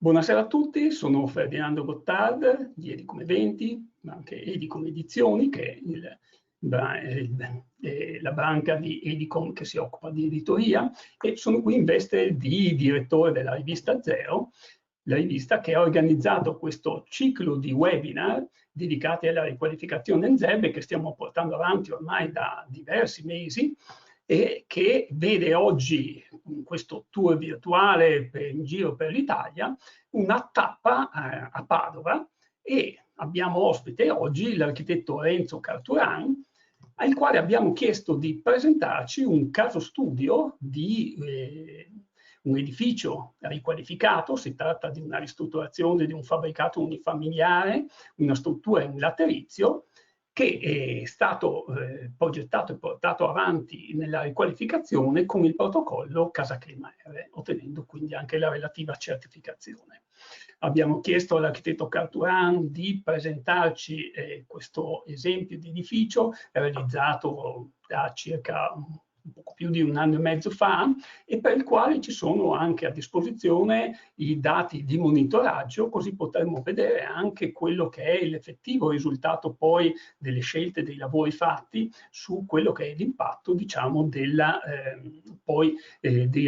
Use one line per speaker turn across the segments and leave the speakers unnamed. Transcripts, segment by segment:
Buonasera a tutti, sono Ferdinando Gottard di Edicom Eventi, ma anche Edicom Edizioni, che è la branca di Edicom che si occupa di editoria, e sono qui in veste di direttore della rivista Zero, la rivista che ha organizzato questo ciclo di webinar dedicati alla riqualificazione ZEB che stiamo portando avanti ormai da diversi mesi, e che vede oggi, in questo tour virtuale in giro per l'Italia, una tappa a Padova, e abbiamo ospite oggi l'architetto Renzo Carturan, al quale abbiamo chiesto di presentarci un caso studio di un edificio riqualificato. Si tratta di una ristrutturazione di un fabbricato unifamiliare, una struttura in laterizio, che è stato progettato e portato avanti nella riqualificazione con il protocollo Casa Clima R, ottenendo quindi anche la relativa certificazione. Abbiamo chiesto all'architetto Carturan di presentarci questo esempio di edificio realizzato da circa un poco più di 1 anno e mezzo fa, e per il quale ci sono anche a disposizione i dati di monitoraggio, così potremmo vedere anche quello che è l'effettivo risultato poi delle scelte dei lavori fatti su quello che è l'impatto, diciamo, dei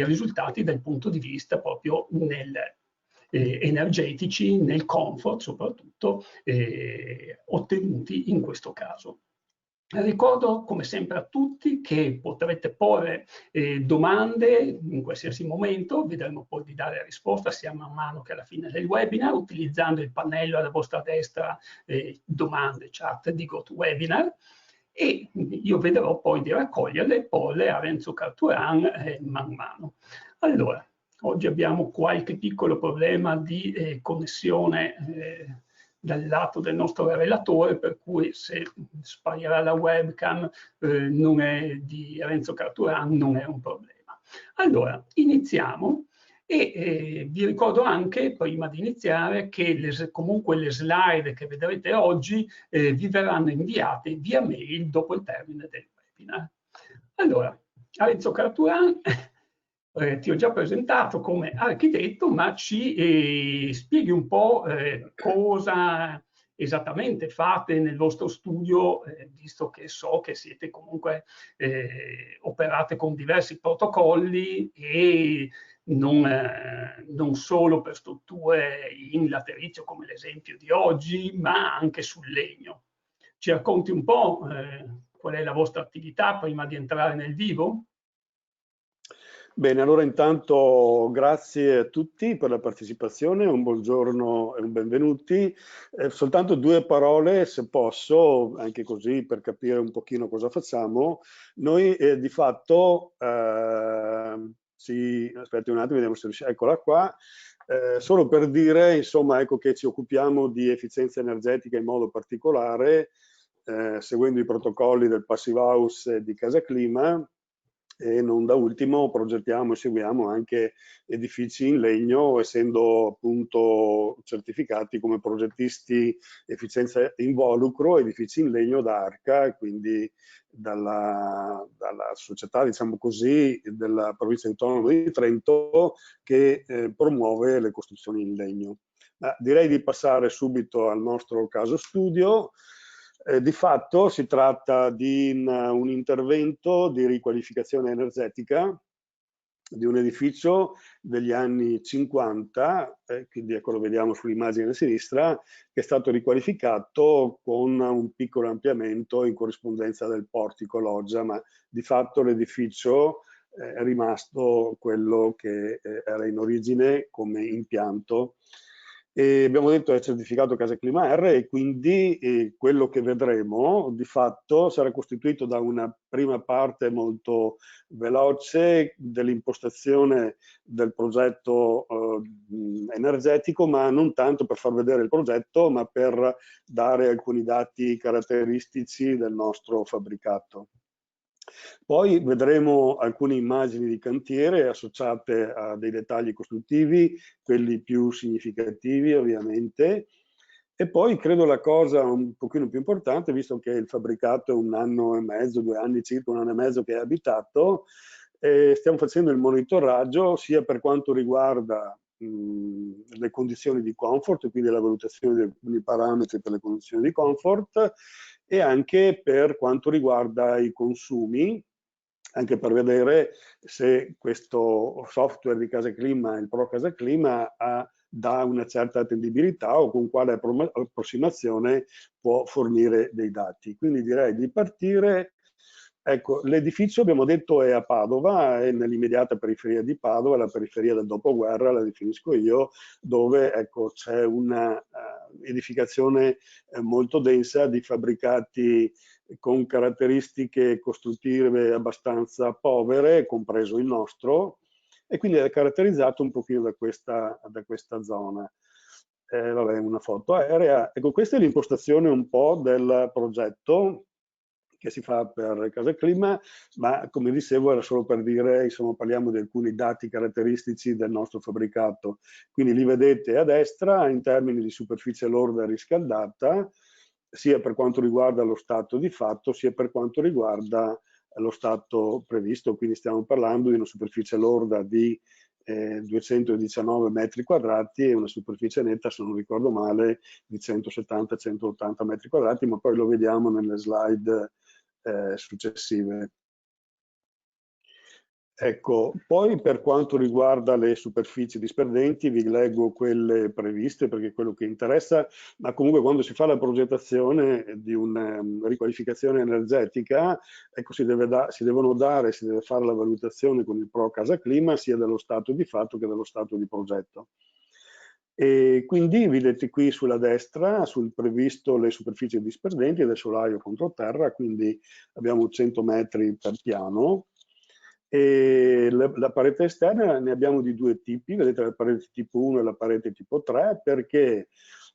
risultati dal punto di vista proprio energetici, nel comfort soprattutto, ottenuti in questo caso. Ricordo come sempre a tutti che potrete porre domande in qualsiasi momento, vedremo poi di dare risposta sia man mano che alla fine del webinar, utilizzando il pannello alla vostra destra, domande, chat di GoToWebinar, e io vedrò poi di raccoglierle e porle a Renzo Carturan man mano. Allora, oggi abbiamo qualche piccolo problema di connessione dal lato del nostro relatore, per cui se sparirà la webcam di Renzo Carturan non è un problema. Allora, iniziamo, e vi ricordo anche, prima di iniziare, che comunque le slide che vedrete oggi vi verranno inviate via mail dopo il termine del webinar. Allora, Renzo Carturan, ti ho già presentato come architetto, ma ci spieghi un po' cosa esattamente fate nel vostro studio, visto che so che siete comunque operate con diversi protocolli, e non solo per strutture in laterizio come l'esempio di oggi, ma anche sul legno. Ci racconti un po' qual è la vostra attività prima di entrare nel vivo?
Bene, allora intanto grazie a tutti per la partecipazione, un buongiorno e un benvenuti. Soltanto 2 parole, se posso, anche così per capire un pochino cosa facciamo. Noi di fatto, aspetti un attimo, vediamo se riusciamo, eccola qua. Solo per dire, insomma, ecco che ci occupiamo di efficienza energetica in modo particolare, seguendo i protocolli del Passive House e di Casa Clima, e non da ultimo progettiamo e seguiamo anche edifici in legno, essendo appunto certificati come progettisti efficienza involucro, edifici in legno da ARCA, quindi dalla società, diciamo così, della provincia autonoma di Trento, che promuove le costruzioni in legno. Ma direi di passare subito al nostro caso studio. Di fatto si tratta di un intervento di riqualificazione energetica di un edificio degli anni 50, quindi ecco, lo vediamo sull'immagine a sinistra, che è stato riqualificato con un piccolo ampliamento in corrispondenza del portico loggia, ma di fatto l'edificio è rimasto quello che era in origine come impianto. E abbiamo detto è certificato Casa Clima R, e quindi quello che vedremo di fatto sarà costituito da una prima parte molto veloce dell'impostazione del progetto energetico, ma non tanto per far vedere il progetto, ma per dare alcuni dati caratteristici del nostro fabbricato. Poi vedremo alcune immagini di cantiere associate a dei dettagli costruttivi, quelli più significativi ovviamente, e poi credo la cosa un pochino più importante, visto che il fabbricato è 1 anno e mezzo, 2 anni circa, 1 anno e mezzo che è abitato, stiamo facendo il monitoraggio sia per quanto riguarda le condizioni di comfort, quindi la valutazione di alcuni parametri per le condizioni di comfort, e anche per quanto riguarda i consumi, anche per vedere se questo software di Casa Clima, il Pro Casa Clima, dà una certa attendibilità o con quale approssimazione può fornire dei dati. Quindi direi di partire. Ecco, l'edificio abbiamo detto è a Padova, è nell'immediata periferia di Padova, la periferia del dopoguerra, la definisco io, dove ecco, c'è una edificazione molto densa di fabbricati con caratteristiche costruttive abbastanza povere, compreso il nostro, e quindi è caratterizzato un pochino da questa zona. Vabbè, una foto aerea. Ecco, questa è l'impostazione un po' del progetto che si fa per Casa Clima, ma come dicevo era solo per dire, insomma, parliamo di alcuni dati caratteristici del nostro fabbricato. Quindi li vedete a destra in termini di superficie lorda riscaldata, sia per quanto riguarda lo stato di fatto, sia per quanto riguarda lo stato previsto. Quindi stiamo parlando di una superficie lorda di 219 metri quadrati e una superficie netta, se non ricordo male, di 170-180 metri quadrati, ma poi lo vediamo nelle slide successive. Ecco, poi per quanto riguarda le superfici disperdenti vi leggo quelle previste perché è quello che interessa, ma comunque quando si fa la progettazione di una riqualificazione energetica, ecco, si deve fare la valutazione con il Pro Casa Clima sia dello stato di fatto che dello stato di progetto. E quindi vedete qui sulla destra, sul previsto le superfici disperdenti del solaio contro terra, quindi abbiamo 100 metri per piano. E la parete esterna ne abbiamo di due tipi, vedete la parete tipo 1 e la parete tipo 3, perché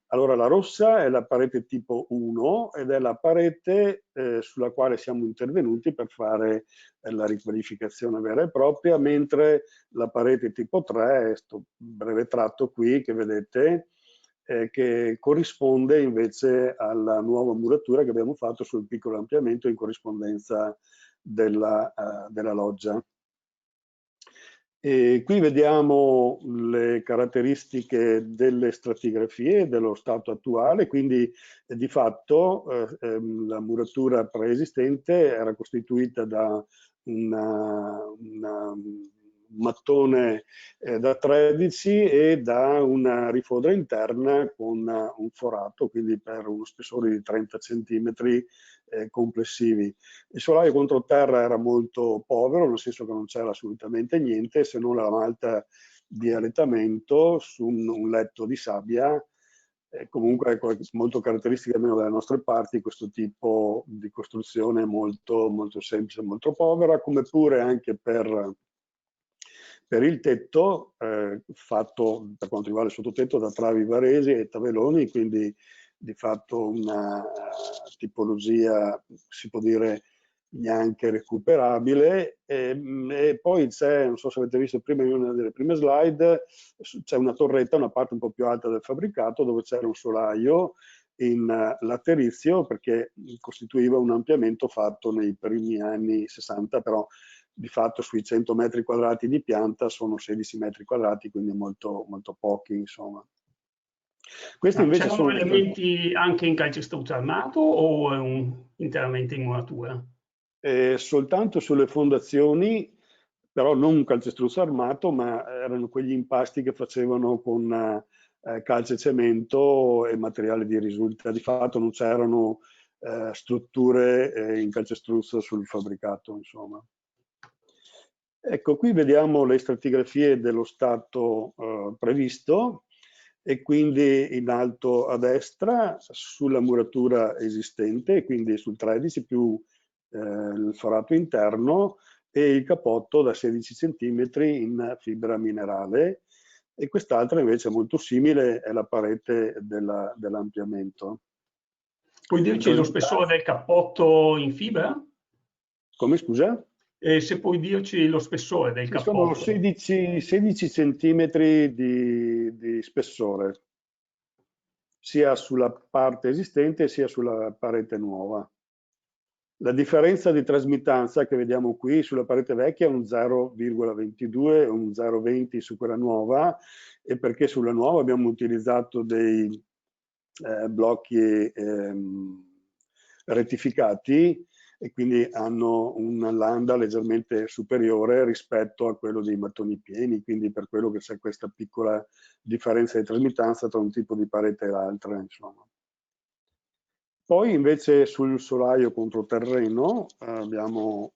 allora la rossa è la parete tipo 1 ed è la parete sulla quale siamo intervenuti per fare la riqualificazione vera e propria, mentre la parete tipo 3 è questo breve tratto qui che vedete, che corrisponde invece alla nuova muratura che abbiamo fatto sul piccolo ampliamento in corrispondenza della loggia. E qui vediamo le caratteristiche delle stratigrafie dello stato attuale, quindi di fatto la muratura preesistente era costituita da un mattone da 13 e da una rifodra interna con un forato, quindi per uno spessore di 30 centimetri complessivi. Il solaio contro terra era molto povero, nel senso che non c'era assolutamente niente se non la malta di arretamento su un letto di sabbia. Comunque è molto caratteristica almeno dalle nostre parti questo tipo di costruzione molto, molto semplice, molto povera, come pure anche per il tetto, fatto per quanto riguarda il sottotetto da travi varesi e taveloni, quindi di fatto una tipologia, si può dire, neanche recuperabile. E poi c'è, non so se avete visto prima in una delle prime slide, c'è una torretta, una parte un po' più alta del fabbricato, dove c'era un solaio in laterizio perché costituiva un ampliamento fatto nei primi anni 60, però di fatto sui 100 metri quadrati di pianta sono 16 metri quadrati, quindi molto, molto pochi, insomma. Questi invece
c'erano
sono
elementi anche in calcestruzzo armato o è interamente in muratura?
Soltanto sulle fondazioni, però non un calcestruzzo armato, ma erano quegli impasti che facevano con calce e cemento e materiale di risulta. Di fatto non c'erano strutture in calcestruzzo sul fabbricato, insomma. Ecco, qui vediamo le stratigrafie dello stato previsto e quindi in alto a destra sulla muratura esistente, quindi sul 13 più il forato interno e il capotto da 16 cm in fibra minerale, e quest'altra invece molto simile è la parete dell'ampliamento.
Puoi dirci lo spessore del cappotto in fibra?
Come, scusa?
Se puoi dirci lo spessore del
Ci sono
cappotto.
16 centimetri di spessore, sia sulla parte esistente sia sulla parete nuova. La differenza di trasmittanza che vediamo qui sulla parete vecchia è un 0,22 e un 0,20 su quella nuova, e perché sulla nuova abbiamo utilizzato dei blocchi rettificati e quindi hanno una lambda leggermente superiore rispetto a quello dei mattoni pieni, quindi per quello che c'è questa piccola differenza di trasmittanza tra un tipo di parete e l'altra, insomma. Poi invece sul solaio controterreno abbiamo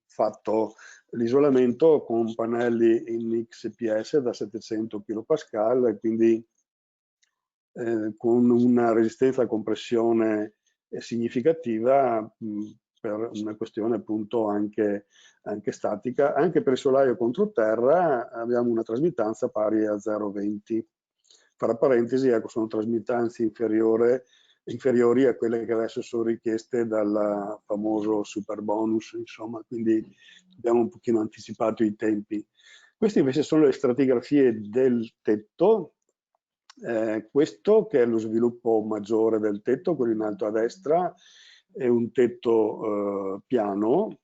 fatto l'isolamento con pannelli in XPS da 700 kPa e quindi con una resistenza a compressione significativa per una questione appunto anche statica. Anche per il solaio controterra abbiamo una trasmittanza pari a 0,20. Fra parentesi, ecco, sono trasmittanze inferiori a quelle che adesso sono richieste dal famoso super bonus, insomma, quindi abbiamo un pochino anticipato i tempi. Queste invece sono le stratigrafie del tetto. Questo che è lo sviluppo maggiore del tetto, quello in alto a destra, è un tetto piano,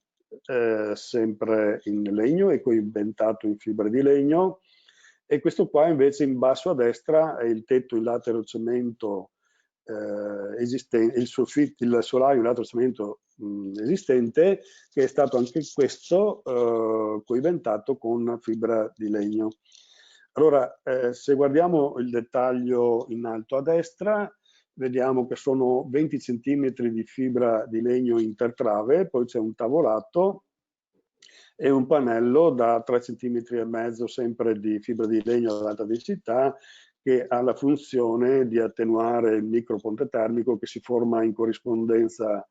sempre in legno e coibentato in fibra di legno, e questo qua invece in basso a destra è il tetto in latero cemento esistente, il solaio in latero cemento esistente, che è stato anche questo coibentato con fibra di legno. Allora, se guardiamo il dettaglio in alto a destra, vediamo che sono 20 cm di fibra di legno intertrave, poi c'è un tavolato e un pannello da 3,5 cm sempre di fibra di legno ad alta densità, che ha la funzione di attenuare il microponte termico che si forma in corrispondenza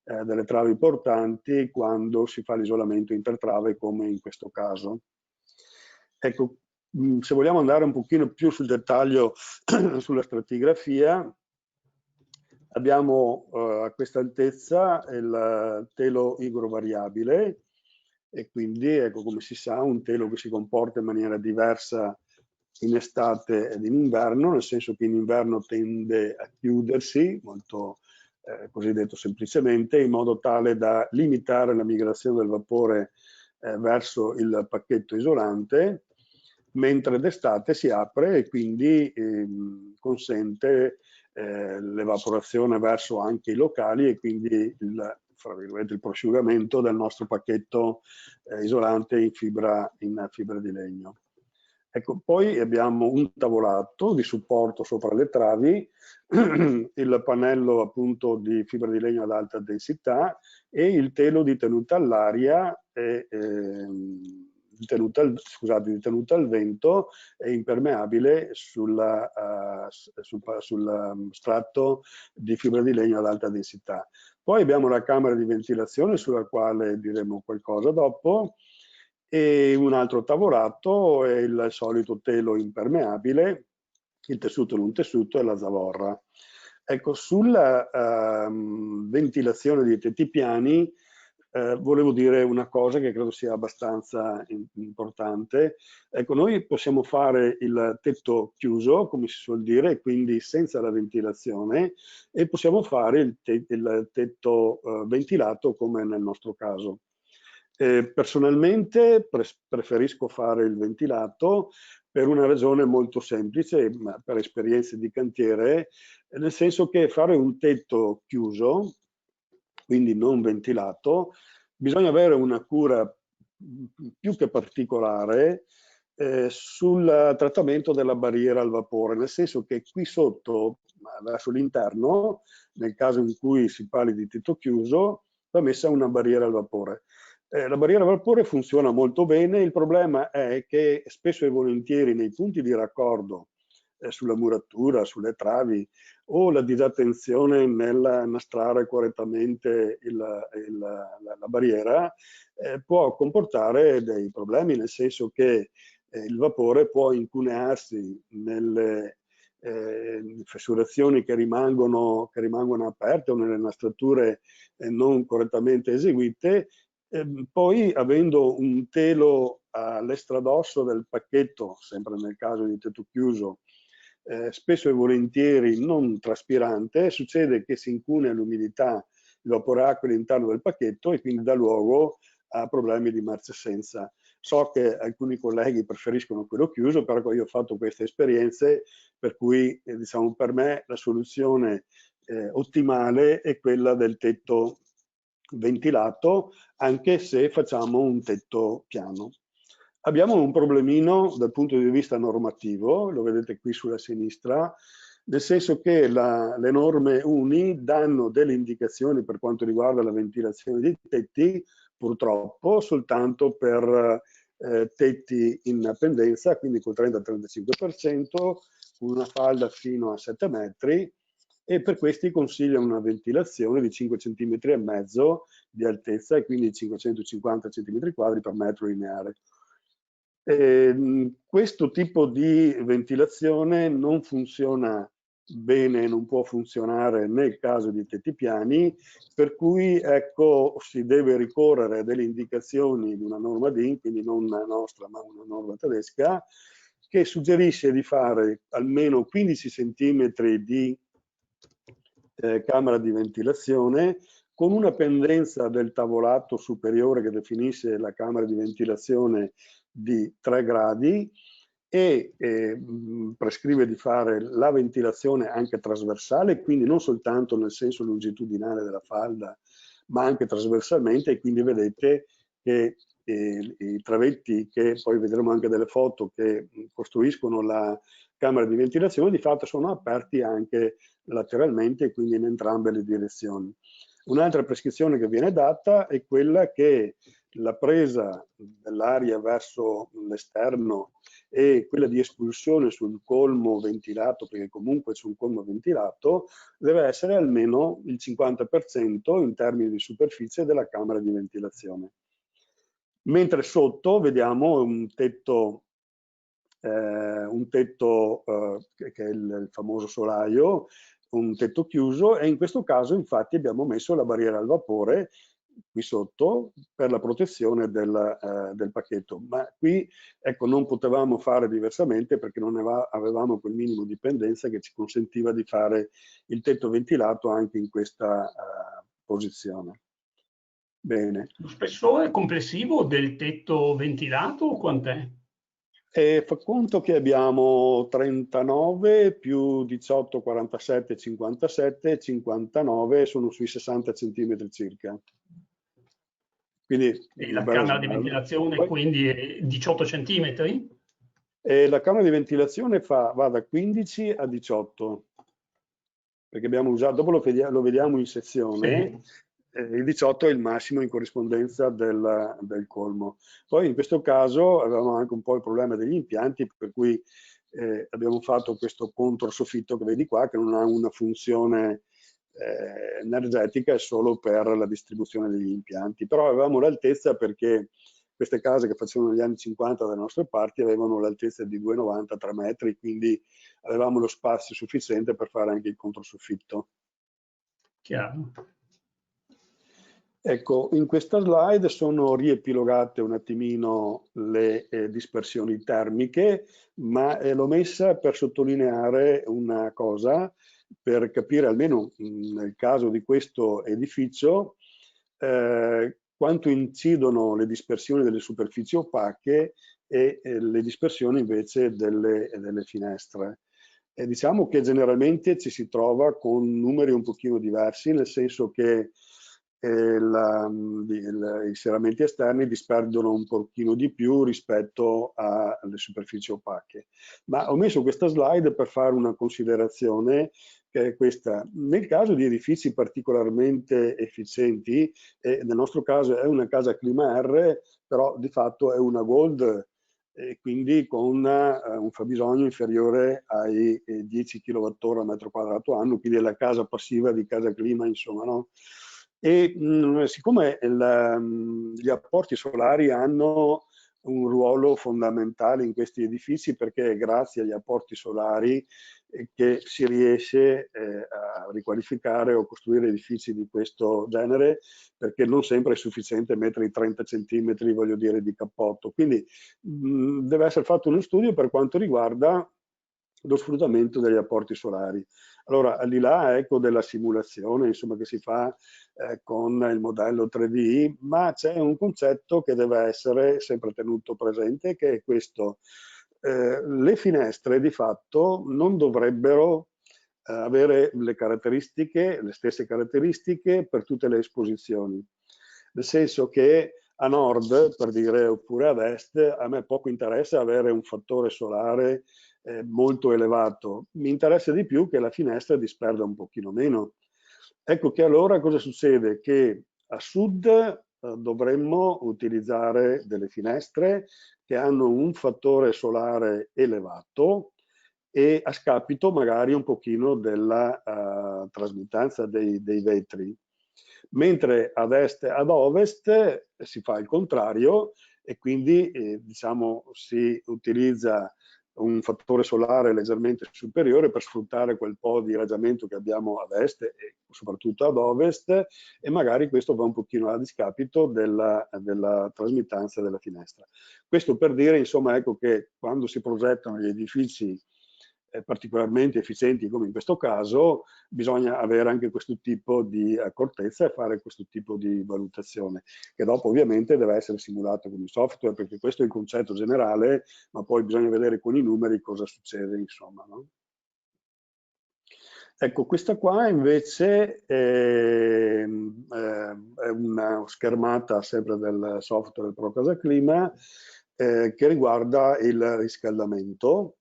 delle travi portanti quando si fa l'isolamento intertrave, come in questo caso. Ecco, se vogliamo andare un pochino più sul dettaglio sulla stratigrafia, abbiamo a questa altezza il telo igrovariabile, e quindi, ecco, come si sa, un telo che si comporta in maniera diversa in estate ed in inverno, nel senso che in inverno tende a chiudersi, molto così detto semplicemente, in modo tale da limitare la migrazione del vapore verso il pacchetto isolante, mentre d'estate si apre e quindi consente l'evaporazione verso anche i locali e quindi il prosciugamento del nostro pacchetto isolante in fibra di legno. Ecco, poi abbiamo un tavolato di supporto sopra le travi, il pannello appunto di fibra di legno ad alta densità e il telo di tenuta all'aria di tenuta al vento e impermeabile sul strato di fibra di legno ad alta densità. Poi abbiamo la camera di ventilazione, sulla quale diremo qualcosa dopo, e un altro tavolato e il solito telo impermeabile, il tessuto non tessuto e la zavorra. Ecco, sulla ventilazione dei tetti piani volevo dire una cosa che credo sia abbastanza importante. Ecco, noi possiamo fare il tetto chiuso, come si suol dire, quindi senza la ventilazione, e possiamo fare il tetto ventilato, come nel nostro caso. Personalmente preferisco fare il ventilato per una ragione molto semplice, ma per esperienze di cantiere, nel senso che fare un tetto chiuso, quindi non ventilato, bisogna avere una cura più che particolare sul trattamento della barriera al vapore, nel senso che qui sotto, verso l'interno, nel caso in cui si parli di tetto chiuso, va messa una barriera al vapore. La barriera al vapore funziona molto bene, il problema è che spesso e volentieri nei punti di raccordo sulla muratura, sulle travi, o la disattenzione nel nastrare correttamente la barriera può comportare dei problemi, nel senso che il vapore può incunearsi nelle fessurazioni che rimangono aperte o nelle nastrature non correttamente eseguite. Poi, avendo un telo all'estradosso del pacchetto, sempre nel caso di tetto chiuso, spesso e volentieri non traspirante, succede che si incunea l'umidità il vapore acqua all'interno del pacchetto e quindi dà luogo a problemi di marcescenza. So che alcuni colleghi preferiscono quello chiuso, però io ho fatto queste esperienze, per cui diciamo, per me la soluzione ottimale è quella del tetto ventilato, anche se facciamo un tetto piano. Abbiamo un problemino dal punto di vista normativo, lo vedete qui sulla sinistra, nel senso che le norme UNI danno delle indicazioni per quanto riguarda la ventilazione dei tetti, purtroppo soltanto per tetti in pendenza, quindi col 30-35%, con una falda fino a 7 metri, e per questi consigliano una ventilazione di 5 cm e mezzo di altezza e quindi 550 cm² per metro lineare. Questo tipo di ventilazione non funziona bene, non può funzionare nel caso di tetti piani, per cui ecco, si deve ricorrere a delle indicazioni di una norma DIN, quindi non nostra ma una norma tedesca, che suggerisce di fare almeno 15 cm di camera di ventilazione con una pendenza del tavolato superiore che definisce la camera di ventilazione di 3 gradi e prescrive di fare la ventilazione anche trasversale, quindi non soltanto nel senso longitudinale della falda, ma anche trasversalmente, e quindi vedete che i travetti, che poi vedremo anche delle foto, che costruiscono la camera di ventilazione, di fatto sono aperti anche lateralmente, quindi in entrambe le direzioni. Un'altra prescrizione che viene data è quella che la presa dell'aria verso l'esterno e quella di espulsione sul colmo ventilato, perché comunque su un colmo ventilato deve essere almeno il 50% in termini di superficie della camera di ventilazione. Mentre sotto vediamo un tetto che è il famoso solaio, un tetto chiuso, e in questo caso infatti abbiamo messo la barriera al vapore qui sotto per la protezione del pacchetto, ma qui ecco, non potevamo fare diversamente perché non avevamo quel minimo di pendenza che ci consentiva di fare il tetto ventilato anche in questa posizione. Bene.
Lo spessore complessivo del tetto ventilato quant'è?
Fa conto che abbiamo 39 più 18, 47, 57, 59, sono sui 60 cm circa. Quindi
E
una
la
bella
camera di
sbarra.
ventilazione quindi è 18 centimetri?
La camera di ventilazione va da 15 a 18, perché abbiamo usato, dopo lo vediamo in sezione,
Sì.
il 18 è il massimo in corrispondenza del colmo. Poi in questo caso avevamo anche un po' il problema degli impianti, per cui abbiamo fatto questo controsoffitto che vedi qua, che non ha una funzione energetica, è solo per la distribuzione degli impianti. Però avevamo l'altezza perché queste case che facevano negli anni 50 dalle nostre parti avevano l'altezza di 2,90, 3 metri, quindi avevamo lo spazio sufficiente per fare anche il controsoffitto.
Chiaro.
Ecco, in questa slide sono riepilogate un attimino le dispersioni termiche, ma l'ho messa per sottolineare una cosa, per capire almeno nel caso di questo edificio quanto incidono le dispersioni delle superfici opache e le dispersioni invece delle finestre. Diciamo che generalmente ci si trova con numeri un pochino diversi, nel senso che i serramenti esterni disperdono un pochino di più rispetto alle superfici opache. Ma ho messo questa slide per fare una considerazione, che è questa. Nel caso di edifici particolarmente efficienti, e nel nostro caso è una casa clima R, però di fatto è una Gold, e quindi con un fabbisogno inferiore ai 10 kWh al metro quadrato anno, quindi è la casa passiva di casa clima, insomma, no? E siccome gli apporti solari hanno un ruolo fondamentale in questi edifici, perché è grazie agli apporti solari che si riesce a riqualificare o costruire edifici di questo genere, perché non sempre è sufficiente mettere i 30 centimetri, voglio dire, di cappotto. Quindi deve essere fatto uno studio per quanto riguarda lo sfruttamento degli apporti solari. Allora, al di là, ecco, della simulazione, insomma, che si fa con il modello 3D, ma c'è un concetto che deve essere sempre tenuto presente, che è questo. Le finestre di fatto non dovrebbero avere le stesse caratteristiche per tutte le esposizioni, nel senso che a nord, per dire, oppure ad est, a me poco interessa avere un fattore solare molto elevato, mi interessa di più che la finestra disperda un pochino meno. Ecco che allora cosa succede? Che a sud dovremmo utilizzare delle finestre che hanno un fattore solare elevato e a scapito magari un pochino della trasmittanza dei vetri. Mentre ad est e ad ovest si fa il contrario e quindi diciamo, si utilizza un fattore solare leggermente superiore per sfruttare quel po' di raggiamento che abbiamo ad est e soprattutto ad ovest, e magari questo va un pochino a discapito della trasmittanza della finestra. Questo per dire, insomma, ecco che quando si progettano gli edifici particolarmente efficienti come in questo caso, bisogna avere anche questo tipo di accortezza e fare questo tipo di valutazione, che dopo ovviamente deve essere simulato con il software, perché questo è il concetto generale, ma poi bisogna vedere con i numeri cosa succede, insomma, no? Ecco, questa qua invece è una schermata sempre del software Pro Casa Clima che riguarda il riscaldamento.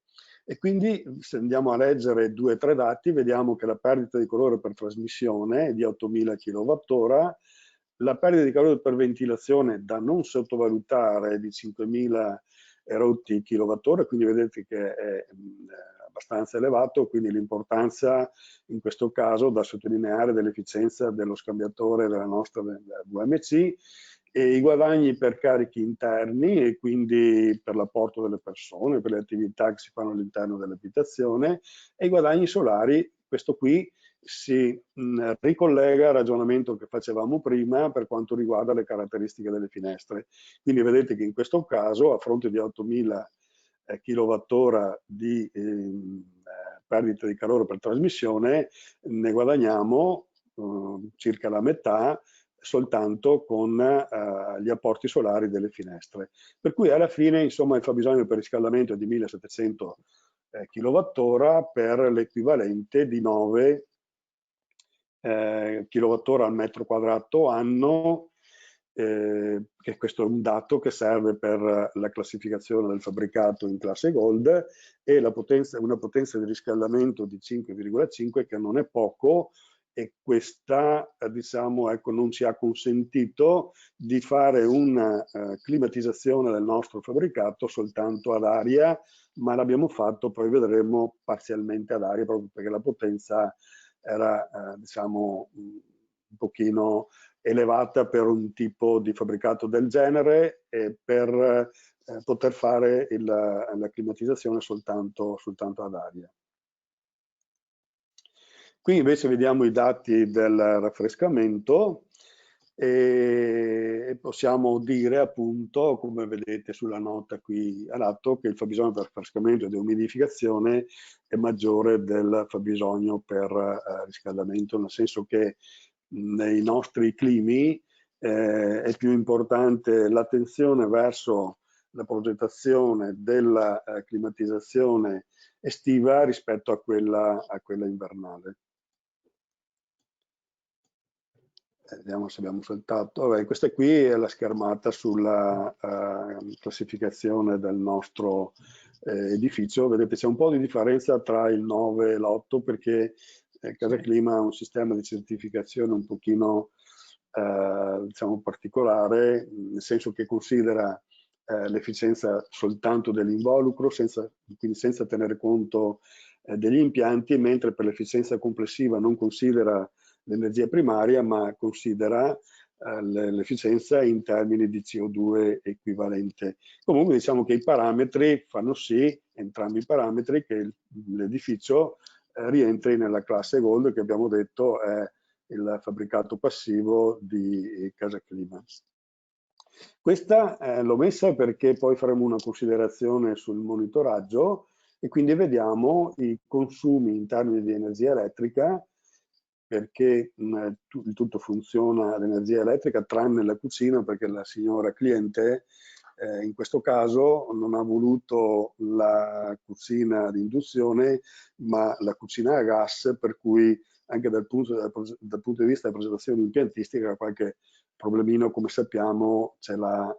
E quindi se andiamo a leggere 2 o 3 dati, vediamo che la perdita di calore per trasmissione è di 8.000 kWh, la perdita di calore per ventilazione da non sottovalutare è di 5.000 erotti kWh, quindi vedete che è abbastanza elevato, quindi l'importanza in questo caso da sottolineare dell'efficienza dello scambiatore della nostra VMC, e i guadagni per carichi interni e quindi per l'apporto delle persone, per le attività che si fanno all'interno dell'abitazione, e i guadagni solari. Questo qui si ricollega al ragionamento che facevamo prima per quanto riguarda le caratteristiche delle finestre. Quindi vedete che in questo caso, a fronte di 8.000 kWh di perdita di calore per trasmissione, ne guadagniamo circa la metà soltanto con gli apporti solari delle finestre. Per cui alla fine, insomma, il fabbisogno per riscaldamento è di 1.700 kWh per l'equivalente di 9 kWh al metro quadrato anno, che questo è un dato che serve per la classificazione del fabbricato in classe Gold, e la potenza, una potenza di riscaldamento di 5,5, che non è poco, e questa diciamo, ecco, non ci ha consentito di fare una climatizzazione del nostro fabbricato soltanto ad aria, ma l'abbiamo fatto, poi vedremo, parzialmente ad aria, proprio perché la potenza era diciamo un pochino elevata per un tipo di fabbricato del genere, e per poter fare la climatizzazione soltanto ad aria. Qui invece vediamo i dati del raffrescamento e possiamo dire appunto, come vedete sulla nota qui a lato, che il fabbisogno per raffrescamento e deumidificazione è maggiore del fabbisogno per riscaldamento, nel senso che nei nostri climi è più importante l'attenzione verso la progettazione della climatizzazione estiva rispetto a quella invernale. Vediamo se abbiamo saltato. Vabbè, questa qui è la schermata sulla classificazione del nostro edificio. Vedete, c'è un po' di differenza tra il 9 e l'8 perché Casa Clima ha un sistema di certificazione un pochino diciamo particolare, nel senso che considera l'efficienza soltanto dell'involucro, quindi senza tenere conto degli impianti, mentre per l'efficienza complessiva non considera l'energia primaria, ma considera l'efficienza in termini di CO2 equivalente. Comunque diciamo che i parametri fanno sì, entrambi i parametri, che l'edificio rientri nella classe Gold, che abbiamo detto è il fabbricato passivo di Casa Clima. Questa l'ho messa perché poi faremo una considerazione sul monitoraggio, e quindi vediamo i consumi in termini di energia elettrica, perché il tutto funziona l'energia elettrica tranne la cucina, perché la signora cliente in questo caso non ha voluto la cucina di induzione ma la cucina a gas, per cui anche dal punto di vista della progettazione impiantistica qualche problemino, come sappiamo, ce l'ha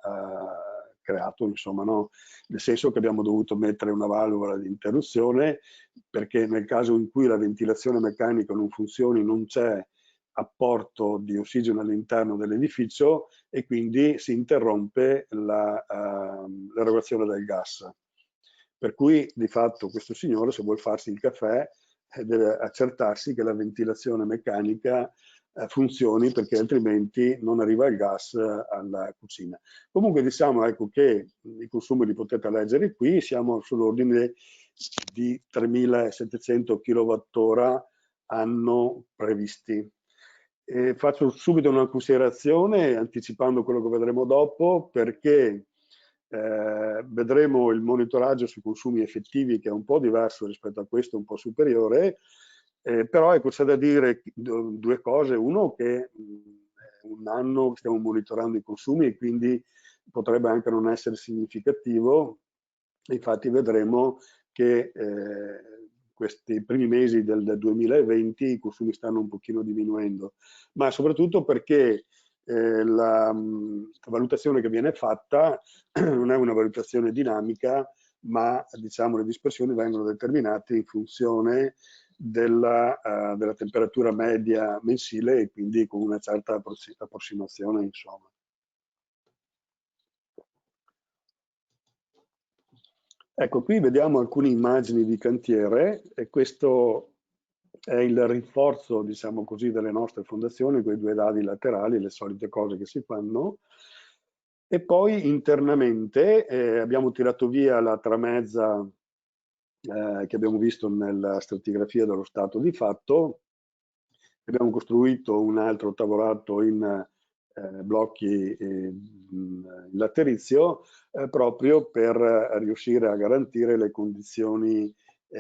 creato, insomma, no? Nel senso che abbiamo dovuto mettere una valvola di interruzione, perché nel caso in cui la ventilazione meccanica non funzioni non c'è apporto di ossigeno all'interno dell'edificio e quindi si interrompe l'erogazione del gas. Per cui di fatto questo signore, se vuol farsi il caffè, deve accertarsi che la ventilazione meccanica funzioni, perché altrimenti non arriva il gas alla cucina. Comunque diciamo, ecco, che i consumi li potete leggere qui, siamo sull'ordine di 3.700 kWh anno previsti. Faccio subito una considerazione anticipando quello che vedremo dopo, perché vedremo il monitoraggio sui consumi effettivi, che è un po' diverso rispetto a questo, un po' superiore, però ecco, c'è da dire due cose. Uno, che un anno stiamo monitorando i consumi e quindi potrebbe anche non essere significativo. Infatti vedremo che questi primi mesi del 2020 i consumi stanno un pochino diminuendo, ma soprattutto perché la valutazione che viene fatta non è una valutazione dinamica, ma diciamo le dispersioni vengono determinate in funzione della temperatura media mensile e quindi con una certa approssimazione, insomma. Ecco, qui vediamo alcune immagini di cantiere e questo è il rinforzo, diciamo così, delle nostre fondazioni, quei due dadi laterali, le solite cose che si fanno. E poi internamente abbiamo tirato via la tramezza che abbiamo visto nella stratigrafia dello stato di fatto. Abbiamo costruito un altro tavolato in blocchi in laterizio proprio per riuscire a garantire le condizioni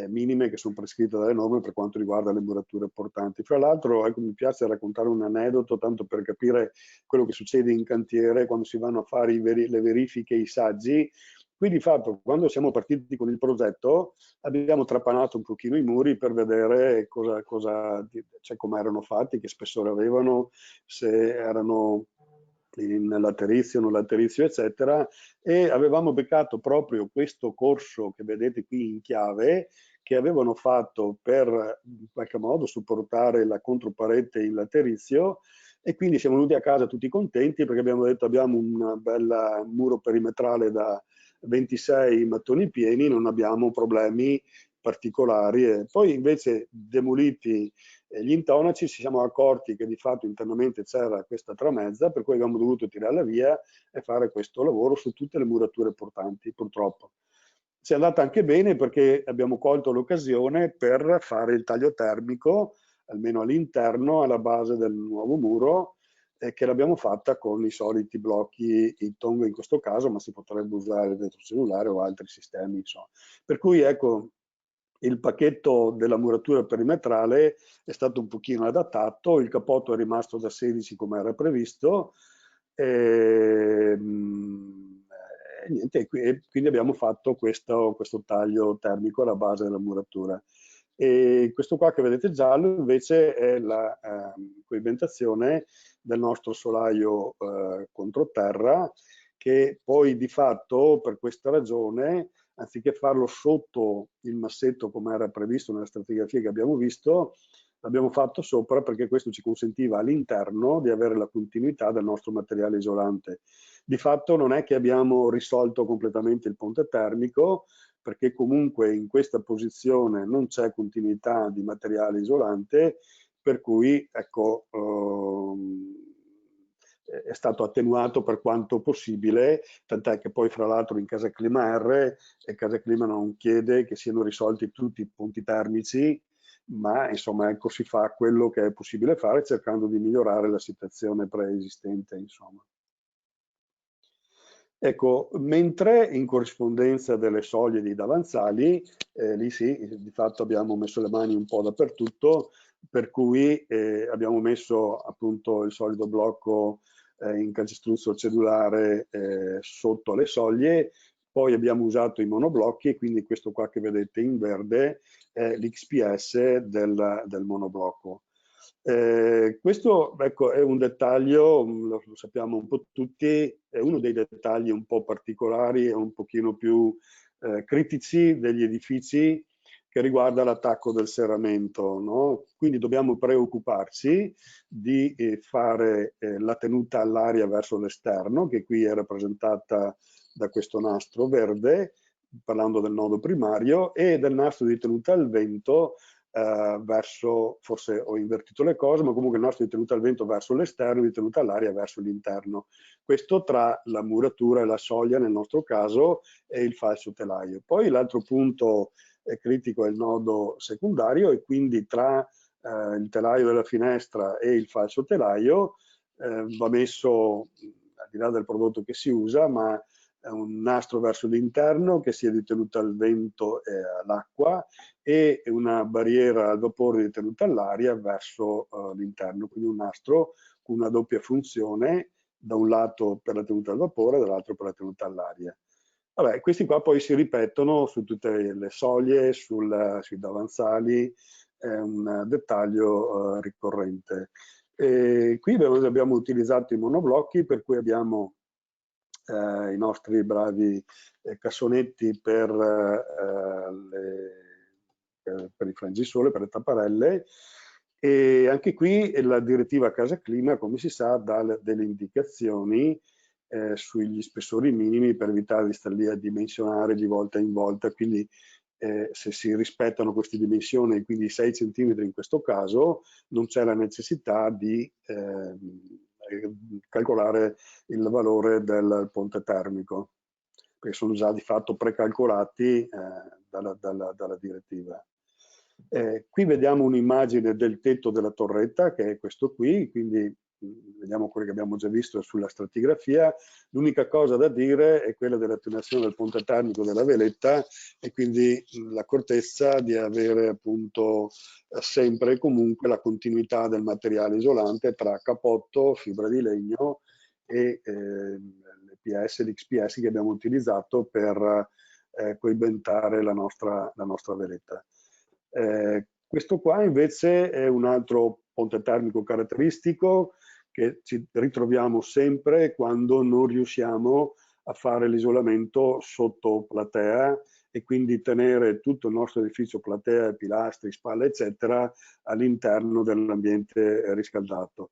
minime che sono prescritte dalle norme per quanto riguarda le murature portanti. Fra l'altro, ecco, mi piace raccontare un aneddoto tanto per capire quello che succede in cantiere quando si vanno a fare le verifiche, i saggi. Qui di fatto, quando siamo partiti con il progetto, abbiamo trapanato un pochino i muri per vedere cioè, come erano fatti, che spessore avevano, se erano in laterizio, non laterizio, eccetera, e avevamo beccato proprio questo corso che vedete qui in chiave, che avevano fatto per in qualche modo supportare la controparete in laterizio, e quindi siamo venuti a casa tutti contenti perché abbiamo detto abbiamo un bel muro perimetrale da 26 mattoni pieni, non abbiamo problemi particolari. E poi invece demoliti gli intonaci ci siamo accorti che di fatto internamente c'era questa tramezza, per cui abbiamo dovuto tirarla via e fare questo lavoro su tutte le murature portanti, purtroppo. Ci è andata anche bene perché abbiamo colto l'occasione per fare il taglio termico, almeno all'interno, alla base del nuovo muro, che l'abbiamo fatta con i soliti blocchi in tongo in questo caso, ma si potrebbe usare il retrocellulare o altri sistemi, insomma. Per cui ecco, il pacchetto della muratura perimetrale è stato un pochino adattato, il capotto è rimasto da 16 come era previsto, e niente, quindi abbiamo fatto questo taglio termico alla base della muratura. E questo qua che vedete giallo invece è la coibentazione del nostro solaio controterra, che poi di fatto per questa ragione, anziché farlo sotto il massetto come era previsto nella stratigrafia che abbiamo visto, l'abbiamo fatto sopra perché questo ci consentiva all'interno di avere la continuità del nostro materiale isolante. Di fatto non è che abbiamo risolto completamente il ponte termico, perché comunque in questa posizione non c'è continuità di materiale isolante, per cui ecco, è stato attenuato per quanto possibile, tant'è che poi fra l'altro in Casa Clima R Casa Clima non chiede che siano risolti tutti i punti termici, ma insomma ecco, si fa quello che è possibile fare cercando di migliorare la situazione preesistente, insomma. Ecco, mentre in corrispondenza delle soglie di davanzali, lì sì, di fatto abbiamo messo le mani un po' dappertutto, per cui abbiamo messo appunto il solido blocco in calcestruzzo cellulare sotto le soglie, poi abbiamo usato i monoblocchi e quindi questo qua che vedete in verde è l'XPS del monoblocco. Questo ecco, è un dettaglio, lo sappiamo un po' tutti, è uno dei dettagli un po' particolari e un pochino più critici degli edifici che riguarda l'attacco del serramento, no? Quindi dobbiamo preoccuparci di fare la tenuta all'aria verso l'esterno, che qui è rappresentata da questo nastro verde, parlando del nodo primario, e del nastro di tenuta al vento verso, forse ho invertito le cose, ma comunque il nastro di tenuta al vento verso l'esterno, di tenuta all'aria verso l'interno. Questo tra la muratura e la soglia nel nostro caso e il falso telaio. Poi l'altro punto critico è il nodo secondario e quindi tra il telaio della finestra e il falso telaio va messo, al di là del prodotto che si usa, ma un nastro verso l'interno che sia di tenuta al vento e all'acqua e una barriera al vapore di tenuta all'aria verso l'interno, quindi un nastro con una doppia funzione, da un lato per la tenuta al vapore e dall'altro per la tenuta all'aria. Vabbè, questi qua poi si ripetono su tutte le soglie, sui davanzali, è un dettaglio ricorrente. E qui abbiamo utilizzato i monoblocchi, per cui abbiamo i nostri bravi cassonetti per i frangisole, per le tapparelle, e anche qui la direttiva Casa Clima, come si sa, dà delle indicazioni sugli spessori minimi per evitare di stare lì a dimensionare di volta in volta, quindi se si rispettano queste dimensioni, quindi 6 cm in questo caso, non c'è la necessità di calcolare il valore del ponte termico, perché sono già di fatto precalcolati dalla direttiva. Qui vediamo un'immagine del tetto della torretta, che è questo qui, quindi vediamo quello che abbiamo già visto sulla stratigrafia. L'unica cosa da dire è quella dell'attenuazione del ponte termico della veletta e quindi l'accortezza di avere appunto sempre e comunque la continuità del materiale isolante tra capotto, fibra di legno e l'EPS, l'XPS che abbiamo utilizzato per coibentare la nostra veletta. Questo qua invece è un altro ponte termico caratteristico che ci ritroviamo sempre quando non riusciamo a fare l'isolamento sotto platea e quindi tenere tutto il nostro edificio, platea, pilastri, spalle eccetera, all'interno dell'ambiente riscaldato.